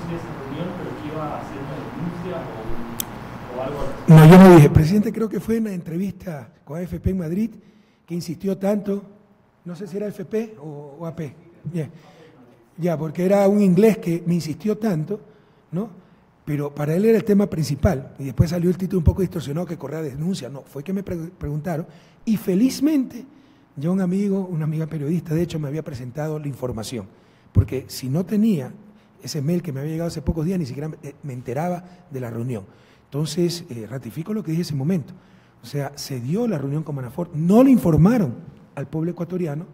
de esa reunión, pero que iba a hacer una denuncia o algo así. No, yo no dije. Presidente, creo que fue en la entrevista con AFP en Madrid que insistió tanto, no sé si era AFP o AP, ya, porque era un inglés que me insistió tanto, ¿no? Pero para él era el tema principal, y después salió el título un poco distorsionado que Correa denuncia. No, fue que me preguntaron, y felizmente ya un amigo, una amiga periodista, de hecho, me había presentado la información, porque si no tenía ese mail que me había llegado hace pocos días, ni siquiera me enteraba de la reunión. Entonces, ratifico lo que dije en ese momento. O sea, se dio la reunión con Manafort, no le informaron al pueblo ecuatoriano,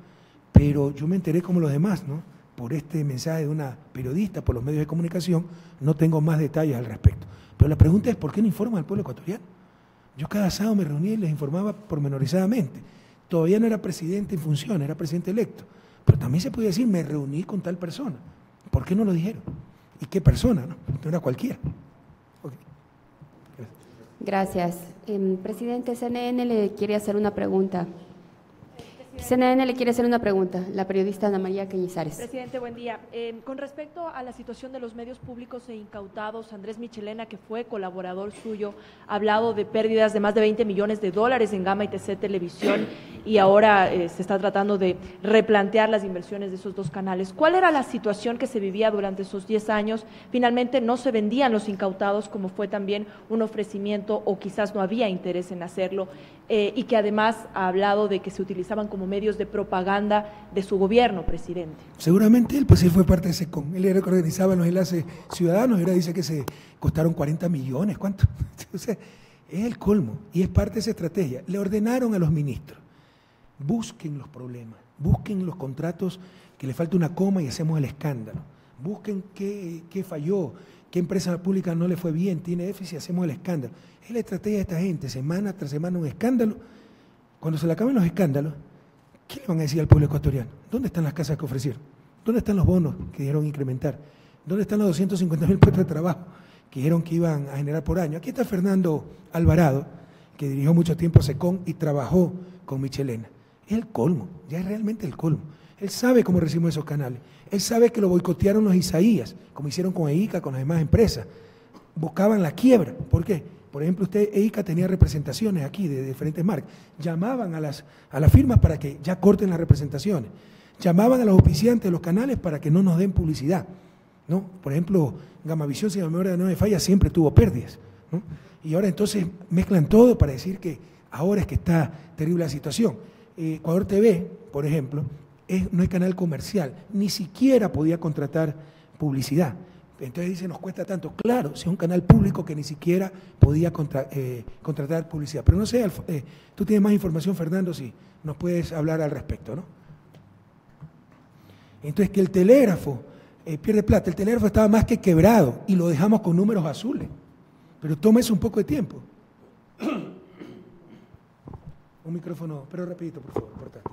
pero yo me enteré como los demás, ¿no? Por este mensaje de una periodista, por los medios de comunicación, no tengo más detalles al respecto. Pero la pregunta es, ¿por qué no informan al pueblo ecuatoriano? Yo cada sábado me reunía y les informaba pormenorizadamente. Todavía no era presidente en función, era presidente electo. Pero también se podía decir, me reuní con tal persona. ¿Por qué no lo dijeron? ¿Y qué persona? No era cualquiera. Okay. Gracias. Presidente, CNN le quiere hacer una pregunta. CNN le quiere hacer una pregunta, la periodista Ana María Cañizares. Presidente, buen día. Con respecto a la situación de los medios públicos e incautados, Andrés Michelena, que fue colaborador suyo, ha hablado de pérdidas de más de 20 millones de dólares en Gama y TC Televisión y ahora se está tratando de replantear las inversiones de esos dos canales. ¿Cuál era la situación que se vivía durante esos 10 años? Finalmente no se vendían los incautados, como fue también un ofrecimiento, o quizás no había interés en hacerlo, y que además ha hablado de que se utilizaban como medios de propaganda de su gobierno, presidente. Seguramente él, pues él fue parte de SECOM. Él era el que organizaba los enlaces ciudadanos, y ahora dice que se costaron 40 millones, ¿cuánto? O sea, es el colmo, y es parte de esa estrategia. Le ordenaron a los ministros, busquen los problemas, busquen los contratos que le falta una coma y hacemos el escándalo, busquen qué falló, qué empresa pública no le fue bien, tiene déficit, hacemos el escándalo. Es la estrategia de esta gente, semana tras semana un escándalo. Cuando se le acaben los escándalos, ¿qué le van a decir al pueblo ecuatoriano? ¿Dónde están las casas que ofrecieron? ¿Dónde están los bonos que dijeron incrementar? ¿Dónde están los 250.000 puestos de trabajo que dijeron que iban a generar por año? Aquí está Fernando Alvarado, que dirigió mucho tiempo SECOM y trabajó con Michelena. Es el colmo, ya es realmente el colmo. Él sabe cómo recibimos esos canales. Él sabe que lo boicotearon los Isaías, como hicieron con EICA, con las demás empresas. Buscaban la quiebra. ¿Por qué? Por ejemplo, EICA tenía representaciones aquí de diferentes marcas. Llamaban a las firmas para que ya corten las representaciones. Llamaban a los auspiciantes de los canales para que no nos den publicidad, ¿no? Por ejemplo, Gamavisión, si la memoria no me falla, siempre tuvo pérdidas, ¿no? Y ahora entonces mezclan todo para decir que ahora es que está terrible la situación. Ecuador TV, por ejemplo, no es canal comercial, ni siquiera podía contratar publicidad. Entonces dice, nos cuesta tanto. Claro, si es un canal público que ni siquiera podía contratar publicidad. Pero no sé, tú tienes más información, Fernando, si nos puedes hablar al respecto, ¿no? Entonces, que el telégrafo pierde plata. El telégrafo estaba más que quebrado y lo dejamos con números azules. Pero toma eso un poco de tiempo. Un micrófono, pero rapidito, por favor, portátil.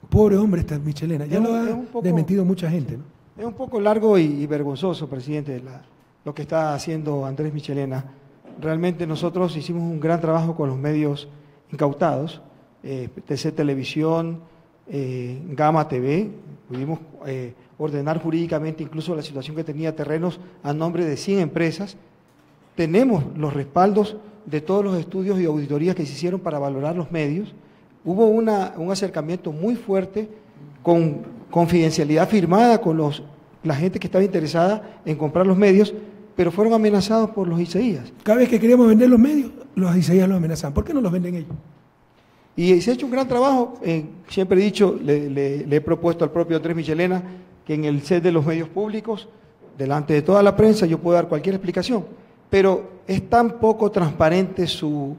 Pobre hombre está Michelena, ya lo ha desmentido mucha gente, ¿no? Es un poco largo y vergonzoso, presidente, lo que está haciendo Andrés Michelena. Realmente nosotros hicimos un gran trabajo con los medios incautados, TC Televisión, Gama TV, pudimos ordenar jurídicamente incluso la situación que tenía terrenos a nombre de 100 empresas. Tenemos los respaldos de todos los estudios y auditorías que se hicieron para valorar los medios. Hubo un acercamiento muy fuerte con confidencialidad firmada con la gente que estaba interesada en comprar los medios, pero fueron amenazados por los Isaías. Cada vez que queríamos vender los medios, los Isaías los amenazaban. ¿Por qué no los venden ellos? Y se ha hecho un gran trabajo. Siempre he dicho, le he propuesto al propio Andrés Michelena que en el set de los medios públicos, delante de toda la prensa, yo puedo dar cualquier explicación, pero es tan poco transparente su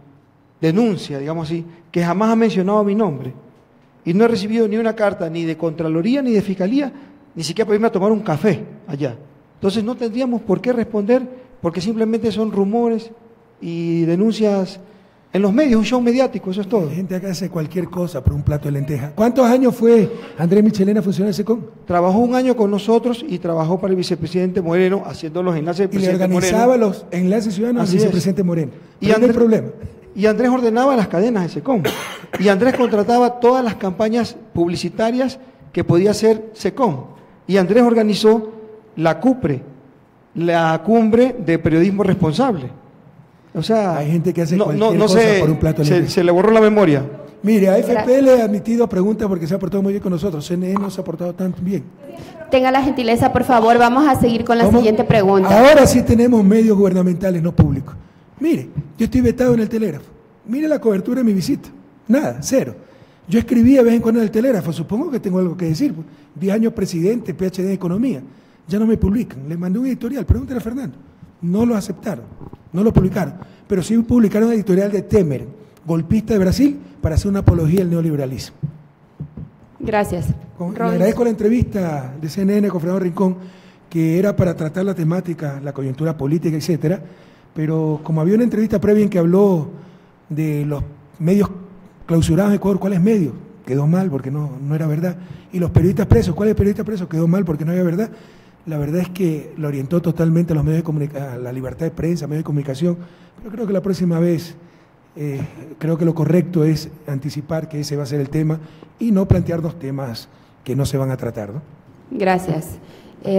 denuncia, digamos así, que jamás ha mencionado mi nombre. Y no he recibido ni una carta ni de Contraloría ni de Fiscalía, ni siquiera para irme a tomar un café allá. Entonces no tendríamos por qué responder, porque simplemente son rumores y denuncias en los medios, un show mediático, eso es todo. La gente acá hace cualquier cosa por un plato de lenteja. ¿Cuántos años fue Andrés Michelena funcionario de SECOM? Trabajó un año con nosotros y trabajó para el vicepresidente Moreno, haciendo los enlaces del presidente Moreno. Y le organizaba los enlaces ciudadanos al vicepresidente Moreno. Y Andrés, no hay problema. Y Andrés ordenaba las cadenas de SECOM. Y Andrés contrataba todas las campañas publicitarias que podía hacer SECOM. Y Andrés organizó la CUPRE, la Cumbre de Periodismo Responsable. O sea, hay gente que hace cualquier cosa por un plato de lentejas. Se le borró la memoria. Mire, AFP le ha admitido preguntas porque se ha portado muy bien con nosotros. CNN no se ha portado tan bien. Tenga la gentileza, por favor, vamos a seguir con la siguiente pregunta. Ahora sí tenemos medios gubernamentales, no públicos. Mire, yo estoy vetado en el Telégrafo. Mire la cobertura de mi visita. Nada, cero. Yo escribía de vez en cuando en el Telégrafo, supongo que tengo algo que decir. 10 años presidente, PhD en Economía. Ya no me publican. Le mandé un editorial, pregúntale a Fernando. No lo aceptaron, no lo publicaron. Pero sí publicaron un editorial de Temer, golpista de Brasil, para hacer una apología del neoliberalismo. Gracias. Le agradezco la entrevista de CNN con Fernando Rincón, que era para tratar la temática, la coyuntura política, etcétera, pero como había una entrevista previa en que habló de los medios clausurados en Ecuador, ¿cuáles medios? Quedó mal porque no era verdad. Y los periodistas presos, ¿cuáles periodistas presos? Quedó mal porque no había verdad. La verdad es que lo orientó totalmente a los medios de comunicación, a la libertad de prensa, medios de comunicación, pero creo que la próxima vez, creo que lo correcto es anticipar que ese va a ser el tema y no plantearnos temas que no se van a tratar, ¿no? Gracias.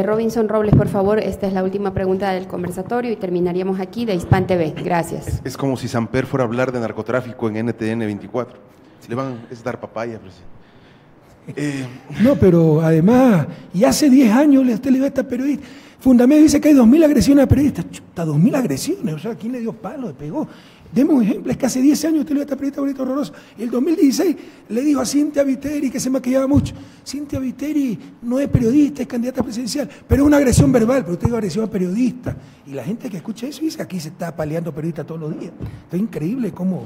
Robinson Robles, por favor, esta es la última pregunta del conversatorio y terminaríamos aquí de Hispan TV. Gracias. Es como si Samper fuera a hablar de narcotráfico en NTN 24. Le van a dar papaya, presidente. No, pero además, y hace 10 años usted le dio a esta periodista. Fundamento dice que hay 2.000 agresiones a periodistas. Chuta, 2.000 agresiones, o sea, ¿quién le dio palo, le pegó? Demos un ejemplo, es que hace 10 años usted le dio a esta periodista bonita horrorosa. Y el 2016 le dijo a Cintia Viteri, que se maquillaba mucho, Cintia Viteri no es periodista, es candidata presidencial, pero es una agresión verbal, pero usted dijo agresión a periodista. Y la gente que escucha eso dice que aquí se está paleando periodistas todos los días. Esto es increíble cómo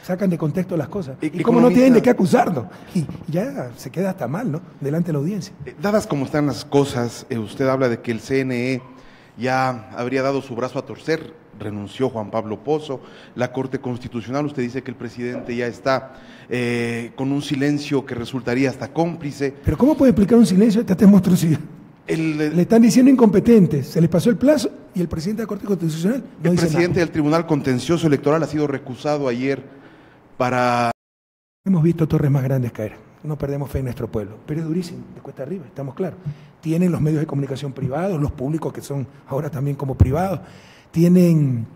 sacan de contexto las cosas. Y cómo no tienen de qué acusarnos. Y ya se queda hasta mal, ¿no? Delante de la audiencia. Dadas como están las cosas, usted habla de que el CNE ya habría dado su brazo a torcer, renunció Juan Pablo Pozo, la Corte Constitucional, usted dice que el presidente ya está con un silencio que resultaría hasta cómplice. ¿Pero cómo puede explicar un silencio de esta monstruosidad? Le están diciendo incompetentes, se les pasó el plazo y el presidente de la Corte Constitucional no el dice presidente nada. del Tribunal Contencioso Electoral ha sido recusado ayer para... Hemos visto torres más grandes caer, no perdemos fe en nuestro pueblo, pero es durísimo, de cuesta arriba, estamos claros. Tienen los medios de comunicación privados, los públicos que son ahora también como privados, tienen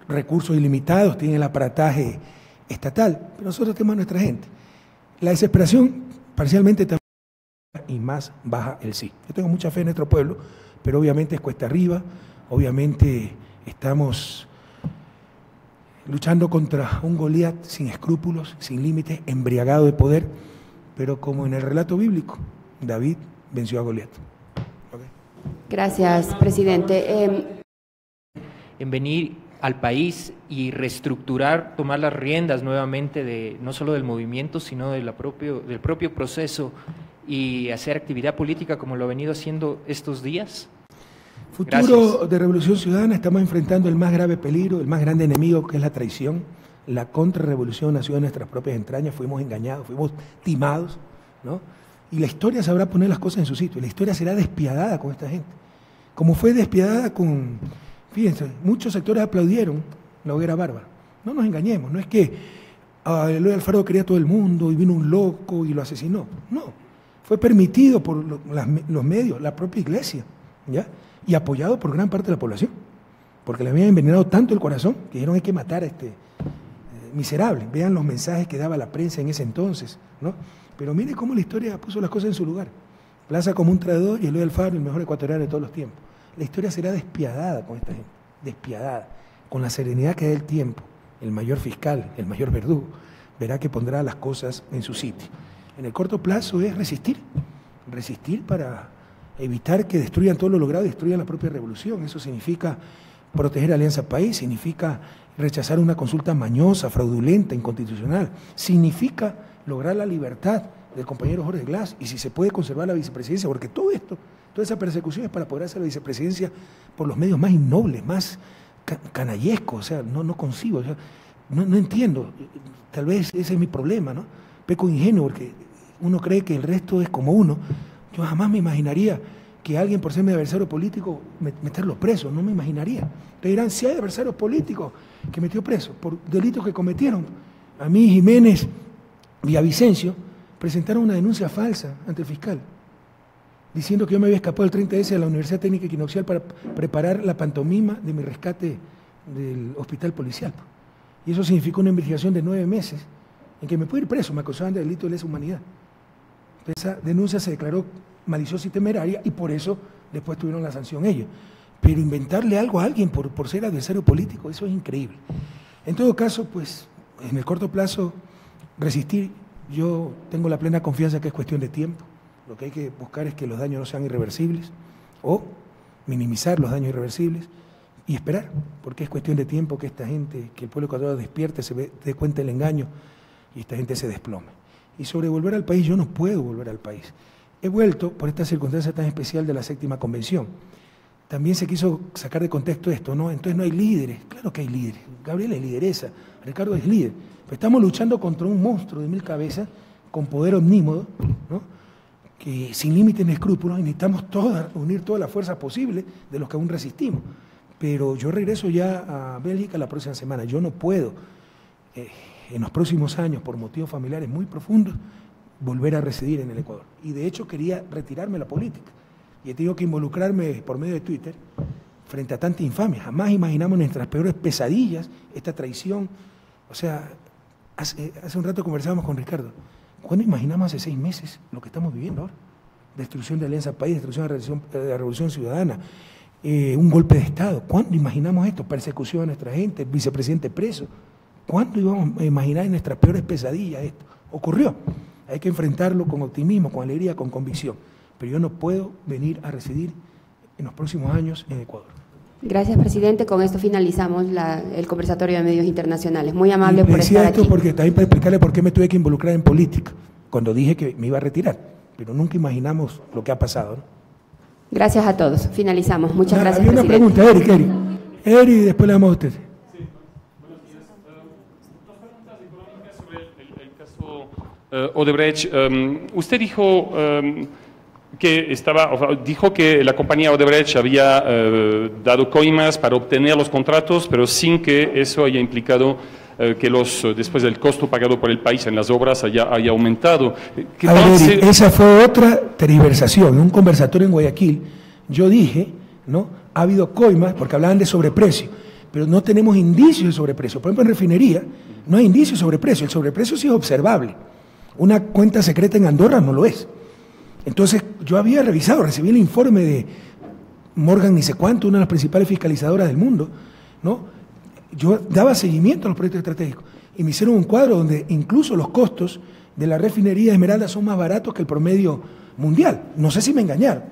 recursos ilimitados, tienen el aparataje estatal, pero nosotros tenemos a nuestra gente. La desesperación parcialmente también y más baja el sí. Yo tengo mucha fe en nuestro pueblo, pero obviamente es cuesta arriba, obviamente estamos luchando contra un Goliat sin escrúpulos, sin límites, embriagado de poder, pero como en el relato bíblico, David venció a Goliat. Okay. Gracias, presidente. En venir al país y reestructurar, tomar las riendas nuevamente de no solo del movimiento, sino del propio proceso y hacer actividad política como lo ha venido haciendo estos días? Futuro de Revolución Ciudadana, estamos enfrentando el más grave peligro, el más grande enemigo, que es la traición. La contrarrevolución nació en nuestras propias entrañas, fuimos engañados, fuimos timados, ¿no? Y la historia sabrá poner las cosas en su sitio, la historia será despiadada con esta gente. Como fue despiadada con, fíjense, muchos sectores aplaudieron la hoguera bárbara. No nos engañemos, no es que Eloy Alfaro quería a todo el mundo y vino un loco y lo asesinó. No, fue permitido por los medios, la propia iglesia, ¿ya? Y apoyado por gran parte de la población, porque le habían envenenado tanto el corazón que dijeron hay que matar a este miserable. Vean los mensajes que daba la prensa en ese entonces, ¿no? Pero mire cómo la historia puso las cosas en su lugar. Plaza como un traidor y Eloy Alfaro, el mejor ecuatoriano de todos los tiempos. La historia será despiadada con esta gente, despiadada, con la serenidad que da el tiempo. El mayor fiscal, el mayor verdugo, verá que pondrá las cosas en su sitio. En el corto plazo es resistir para evitar que destruyan todo lo logrado y destruyan la propia revolución. Eso significa proteger a Alianza País, significa rechazar una consulta mañosa, fraudulenta, inconstitucional, significa lograr la libertad del compañero Jorge Glass y si se puede conservar la vicepresidencia, porque todo esto, toda esa persecución es para poder hacer la vicepresidencia por los medios más innobles, más canallescos, o sea, no concibo, o sea, no entiendo, tal vez ese es mi problema, ¿no? Peco ingenuo porque uno cree que el resto es como uno. Yo jamás me imaginaría que alguien por ser mi adversario político meterlo preso, no me imaginaría. Te dirán, si hay adversarios políticos que metió preso por delitos que cometieron. A mí Jiménez Villavicencio presentaron una denuncia falsa ante el fiscal. diciendo que yo me había escapado el 30S a la Universidad Técnica Equinoccial para preparar la pantomima de mi rescate del hospital policial. Y eso significó una investigación de 9 meses en que me pude ir preso, me acusaban de delito de lesa humanidad. Esa denuncia se declaró maliciosa y temeraria y por eso después tuvieron la sanción ellos. Pero inventarle algo a alguien por ser adversario político, eso es increíble. En todo caso, pues, en el corto plazo, resistir, yo tengo la plena confianza que es cuestión de tiempo. Lo que hay que buscar es que los daños no sean irreversibles o minimizar los daños irreversibles y esperar, porque es cuestión de tiempo que esta gente, que el pueblo ecuatoriano despierte, se dé cuenta del engaño y esta gente se desplome. Y sobre volver al país, yo no puedo volver al país. He vuelto por esta circunstancia tan especial de la 7ª Convención. También se quiso sacar de contexto esto, ¿no? Entonces no hay líderes. Claro que hay líderes. Gabriela es lideresa, Ricardo es líder. Pero estamos luchando contra un monstruo de 1000 cabezas con poder omnímodo, ¿no? Que sin límites ni escrúpulos, y necesitamos unir todas las fuerzas posibles de los que aún resistimos. Pero yo regreso ya a Bélgica la próxima semana. Yo no puedo, en los próximos años, por motivos familiares muy profundos, volver a residir en el Ecuador. Y de hecho quería retirarme de la política. Y he tenido que involucrarme por medio de Twitter frente a tanta infamia. Jamás imaginamos nuestras peores pesadillas, esta traición. O sea, hace un rato conversábamos con Ricardo. ¿Cuándo imaginamos hace 6 meses lo que estamos viviendo ahora? Destrucción de Alianza País, destrucción de la Revolución Ciudadana, un golpe de Estado. ¿Cuándo imaginamos esto? Persecución a nuestra gente, el vicepresidente preso. ¿Cuándo íbamos a imaginar en nuestras peores pesadillas esto? Ocurrió. Hay que enfrentarlo con optimismo, con alegría, con convicción. Pero yo no puedo venir a residir en los próximos años en Ecuador. Gracias, presidente. Con esto finalizamos el conversatorio de medios internacionales. Muy amable por estar aquí. Decía esto porque también para explicarle por qué me tuve que involucrar en política, cuando dije que me iba a retirar, pero nunca imaginamos lo que ha pasado, ¿no? Gracias a todos. Finalizamos. Muchas gracias, había presidente. Una pregunta, Eric, y después le damos a usted. Odebrecht, usted dijo dijo que la compañía Odebrecht había dado coimas para obtener los contratos, pero sin que eso haya implicado que después del costo pagado por el país en las obras haya aumentado. Eric, esa fue otra tergiversación. En un conversatorio en Guayaquil, yo dije, ¿no? Ha habido coimas porque hablaban de sobreprecio, pero no tenemos indicios de sobreprecio. Por ejemplo, en refinería no hay indicios de sobreprecio. El sobreprecio sí es observable. Una cuenta secreta en Andorra no lo es. Entonces, yo había revisado, recibí el informe de Morgan ni sé cuánto, una de las principales fiscalizadoras del mundo, ¿no? Yo daba seguimiento a los proyectos estratégicos y me hicieron un cuadro donde incluso los costos de la refinería de Esmeralda son más baratos que el promedio mundial. No sé si me engañaron,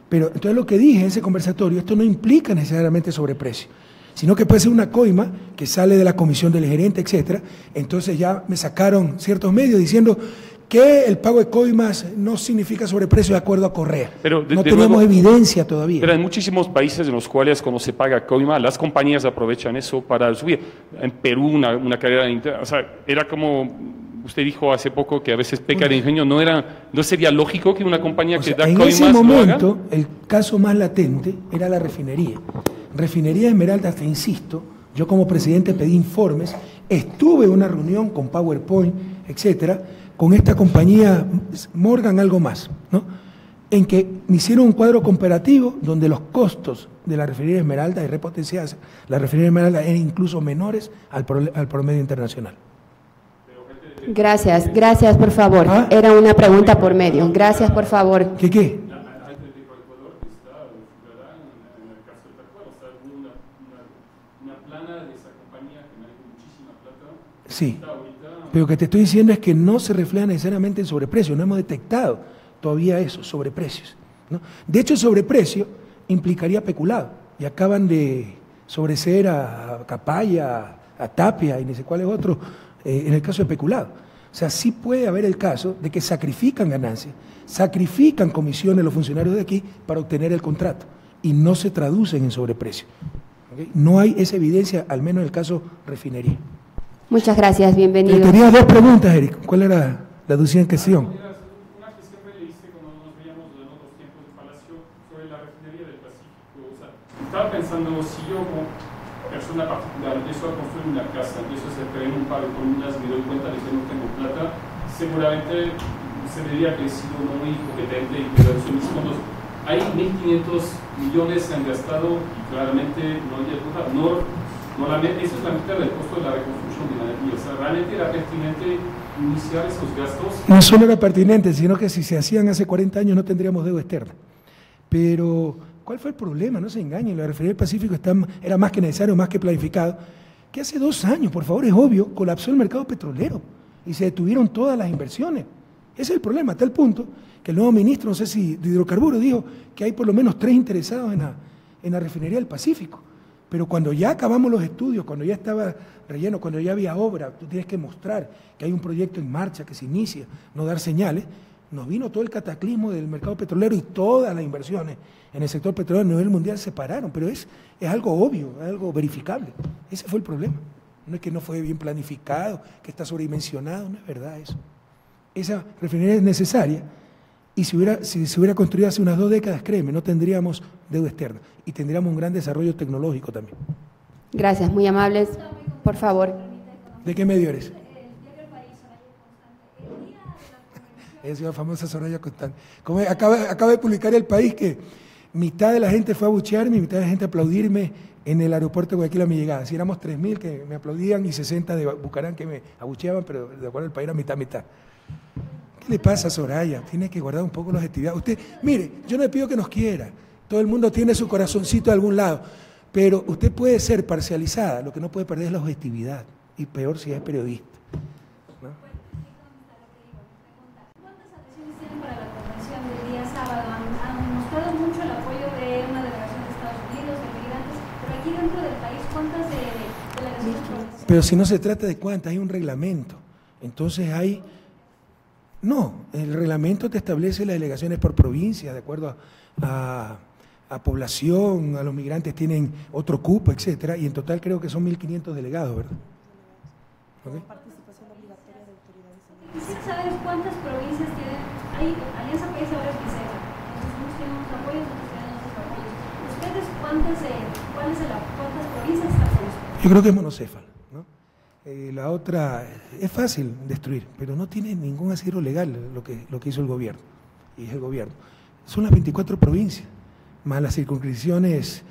pero entonces lo que dije en ese conversatorio, esto no implica necesariamente sobreprecio, sino que puede ser una coima que sale de la comisión del gerente, etcétera. Entonces ya me sacaron ciertos medios diciendo que el pago de coimas no significa sobreprecio de acuerdo a Correa. Pero no tenemos evidencia todavía. Pero en muchísimos países en los cuales cuando se paga coima, las compañías aprovechan eso para subir. En Perú, una carrera interna, o sea, era como usted dijo hace poco que a veces peca de ingenio, ¿no sería lógico que una compañía que da coimas en ese momento, el caso más latente era la refinería. Refinería Esmeralda, te insisto, yo como presidente pedí informes, estuve en una reunión con PowerPoint, etcétera, con esta compañía Morgan algo más, ¿no? En que me hicieron un cuadro comparativo donde los costos de la refinería Esmeralda y repotenciarse, la refinería Esmeralda eran incluso menores al promedio internacional. Gracias, gracias, por favor. Era una pregunta por medio. Gracias, por favor. ¿Qué? Sí, pero lo que te estoy diciendo es que no se refleja necesariamente en sobreprecio, no hemos detectado todavía eso, sobreprecios, ¿no? De hecho, el sobreprecio implicaría peculado, y acaban de sobreseer a Capaya, a Tapia y no sé cuál es otro, en el caso de peculado. O sea, sí puede haber el caso de que sacrifican ganancias, sacrifican comisiones los funcionarios de aquí para obtener el contrato, y no se traducen en sobreprecio. ¿Okay? No hay esa evidencia, al menos en el caso refinería. Muchas gracias, bienvenido. Tenía 2 preguntas, Eric. ¿Cuál era la duda en cuestión? Una que siempre le hice cuando nos veíamos en otros tiempos de Palacio sobre la refinería del Pacífico. O sea, estaba pensando, si yo como persona particular empiezo a construir una casa, empiezo a hacer un par de columnas, me doy cuenta de que no tengo plata, seguramente se veía que ha sido muy competente y cuidado de sus fondos. Hay 1.500 millones se han gastado y claramente no hay duda, esa es la mitad del costo de la reconstrucción de la energía. O sea, realmente era pertinente iniciar esos gastos. No solo era pertinente, sino que si se hacían hace 40 años no tendríamos deuda externa. Pero, ¿cuál fue el problema? No se engañen, la refinería del Pacífico era más que necesario, más que planificado. Que hace 2 años, por favor, es obvio, colapsó el mercado petrolero y se detuvieron todas las inversiones. Ese es el problema, a tal punto que el nuevo ministro, no sé si de hidrocarburos, dijo que hay por lo menos 3 interesados en la refinería del Pacífico. Pero cuando ya acabamos los estudios, cuando ya estaba relleno, cuando ya había obra, tú tienes que mostrar que hay un proyecto en marcha, que se inicia, no dar señales, nos vino todo el cataclismo del mercado petrolero y todas las inversiones en el sector petrolero a nivel mundial se pararon, pero es algo obvio, es algo verificable. Ese fue el problema. No es que no fue bien planificado, que está sobredimensionado, no es verdad eso. Esa refinería es necesaria y si se hubiera construido hace unas 2 décadas, créeme, no tendríamos deuda externa y tendríamos un gran desarrollo tecnológico también. Gracias, muy amables. Por favor. ¿De qué medio eres? Es la famosa Soraya Constante. Como acaba de publicar El País que mitad de la gente fue a abuchearme y mitad de la gente a aplaudirme en el aeropuerto de Guayaquil a mi llegada. Si éramos 3.000 que me aplaudían y 60 de Bucarán que me abucheaban, pero de acuerdo al país era mitad. ¿Qué le pasa a Soraya? Tiene que guardar un poco la objetividad. Usted, mire, yo no le pido que nos quiera. Todo el mundo tiene su corazoncito de algún lado. Pero usted puede ser parcializada, lo que no puede perder es la objetividad. Y peor si es periodista. ¿No? ¿Cuántas adhesiones tienen para la convención del día sábado? Han mostrado mucho el apoyo de una delegación de Estados Unidos, de migrantes, pero aquí dentro del país, ¿cuántas delegaciones? Pero si no se trata de cuántas, hay un reglamento. Entonces hay... No, el reglamento te establece las delegaciones por provincia, de acuerdo a población, a los migrantes tienen otro cupo, etcétera, y en total creo que son 1.500 delegados, ¿verdad? ¿Okay? Participación obligatoria de autoridades. Quisiera saber cuántas provincias tienen. Hay Alianza País ahora es Bicefa, entonces unos tienen unos apoyos, otros tienen otros apoyos. ¿Ustedes cuántas provincias están con ustedes? Yo creo que es monocéfalo, ¿no? La otra es fácil destruir, pero no tiene ningún asidero legal lo que hizo el gobierno, y es el gobierno. Son las 24 provincias, más las circunscripciones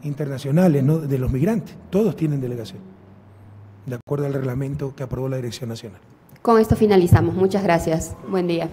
internacionales, ¿no?, de los migrantes, todos tienen delegación, de acuerdo al reglamento que aprobó la Dirección Nacional. Con esto finalizamos. Muchas gracias. Buen día.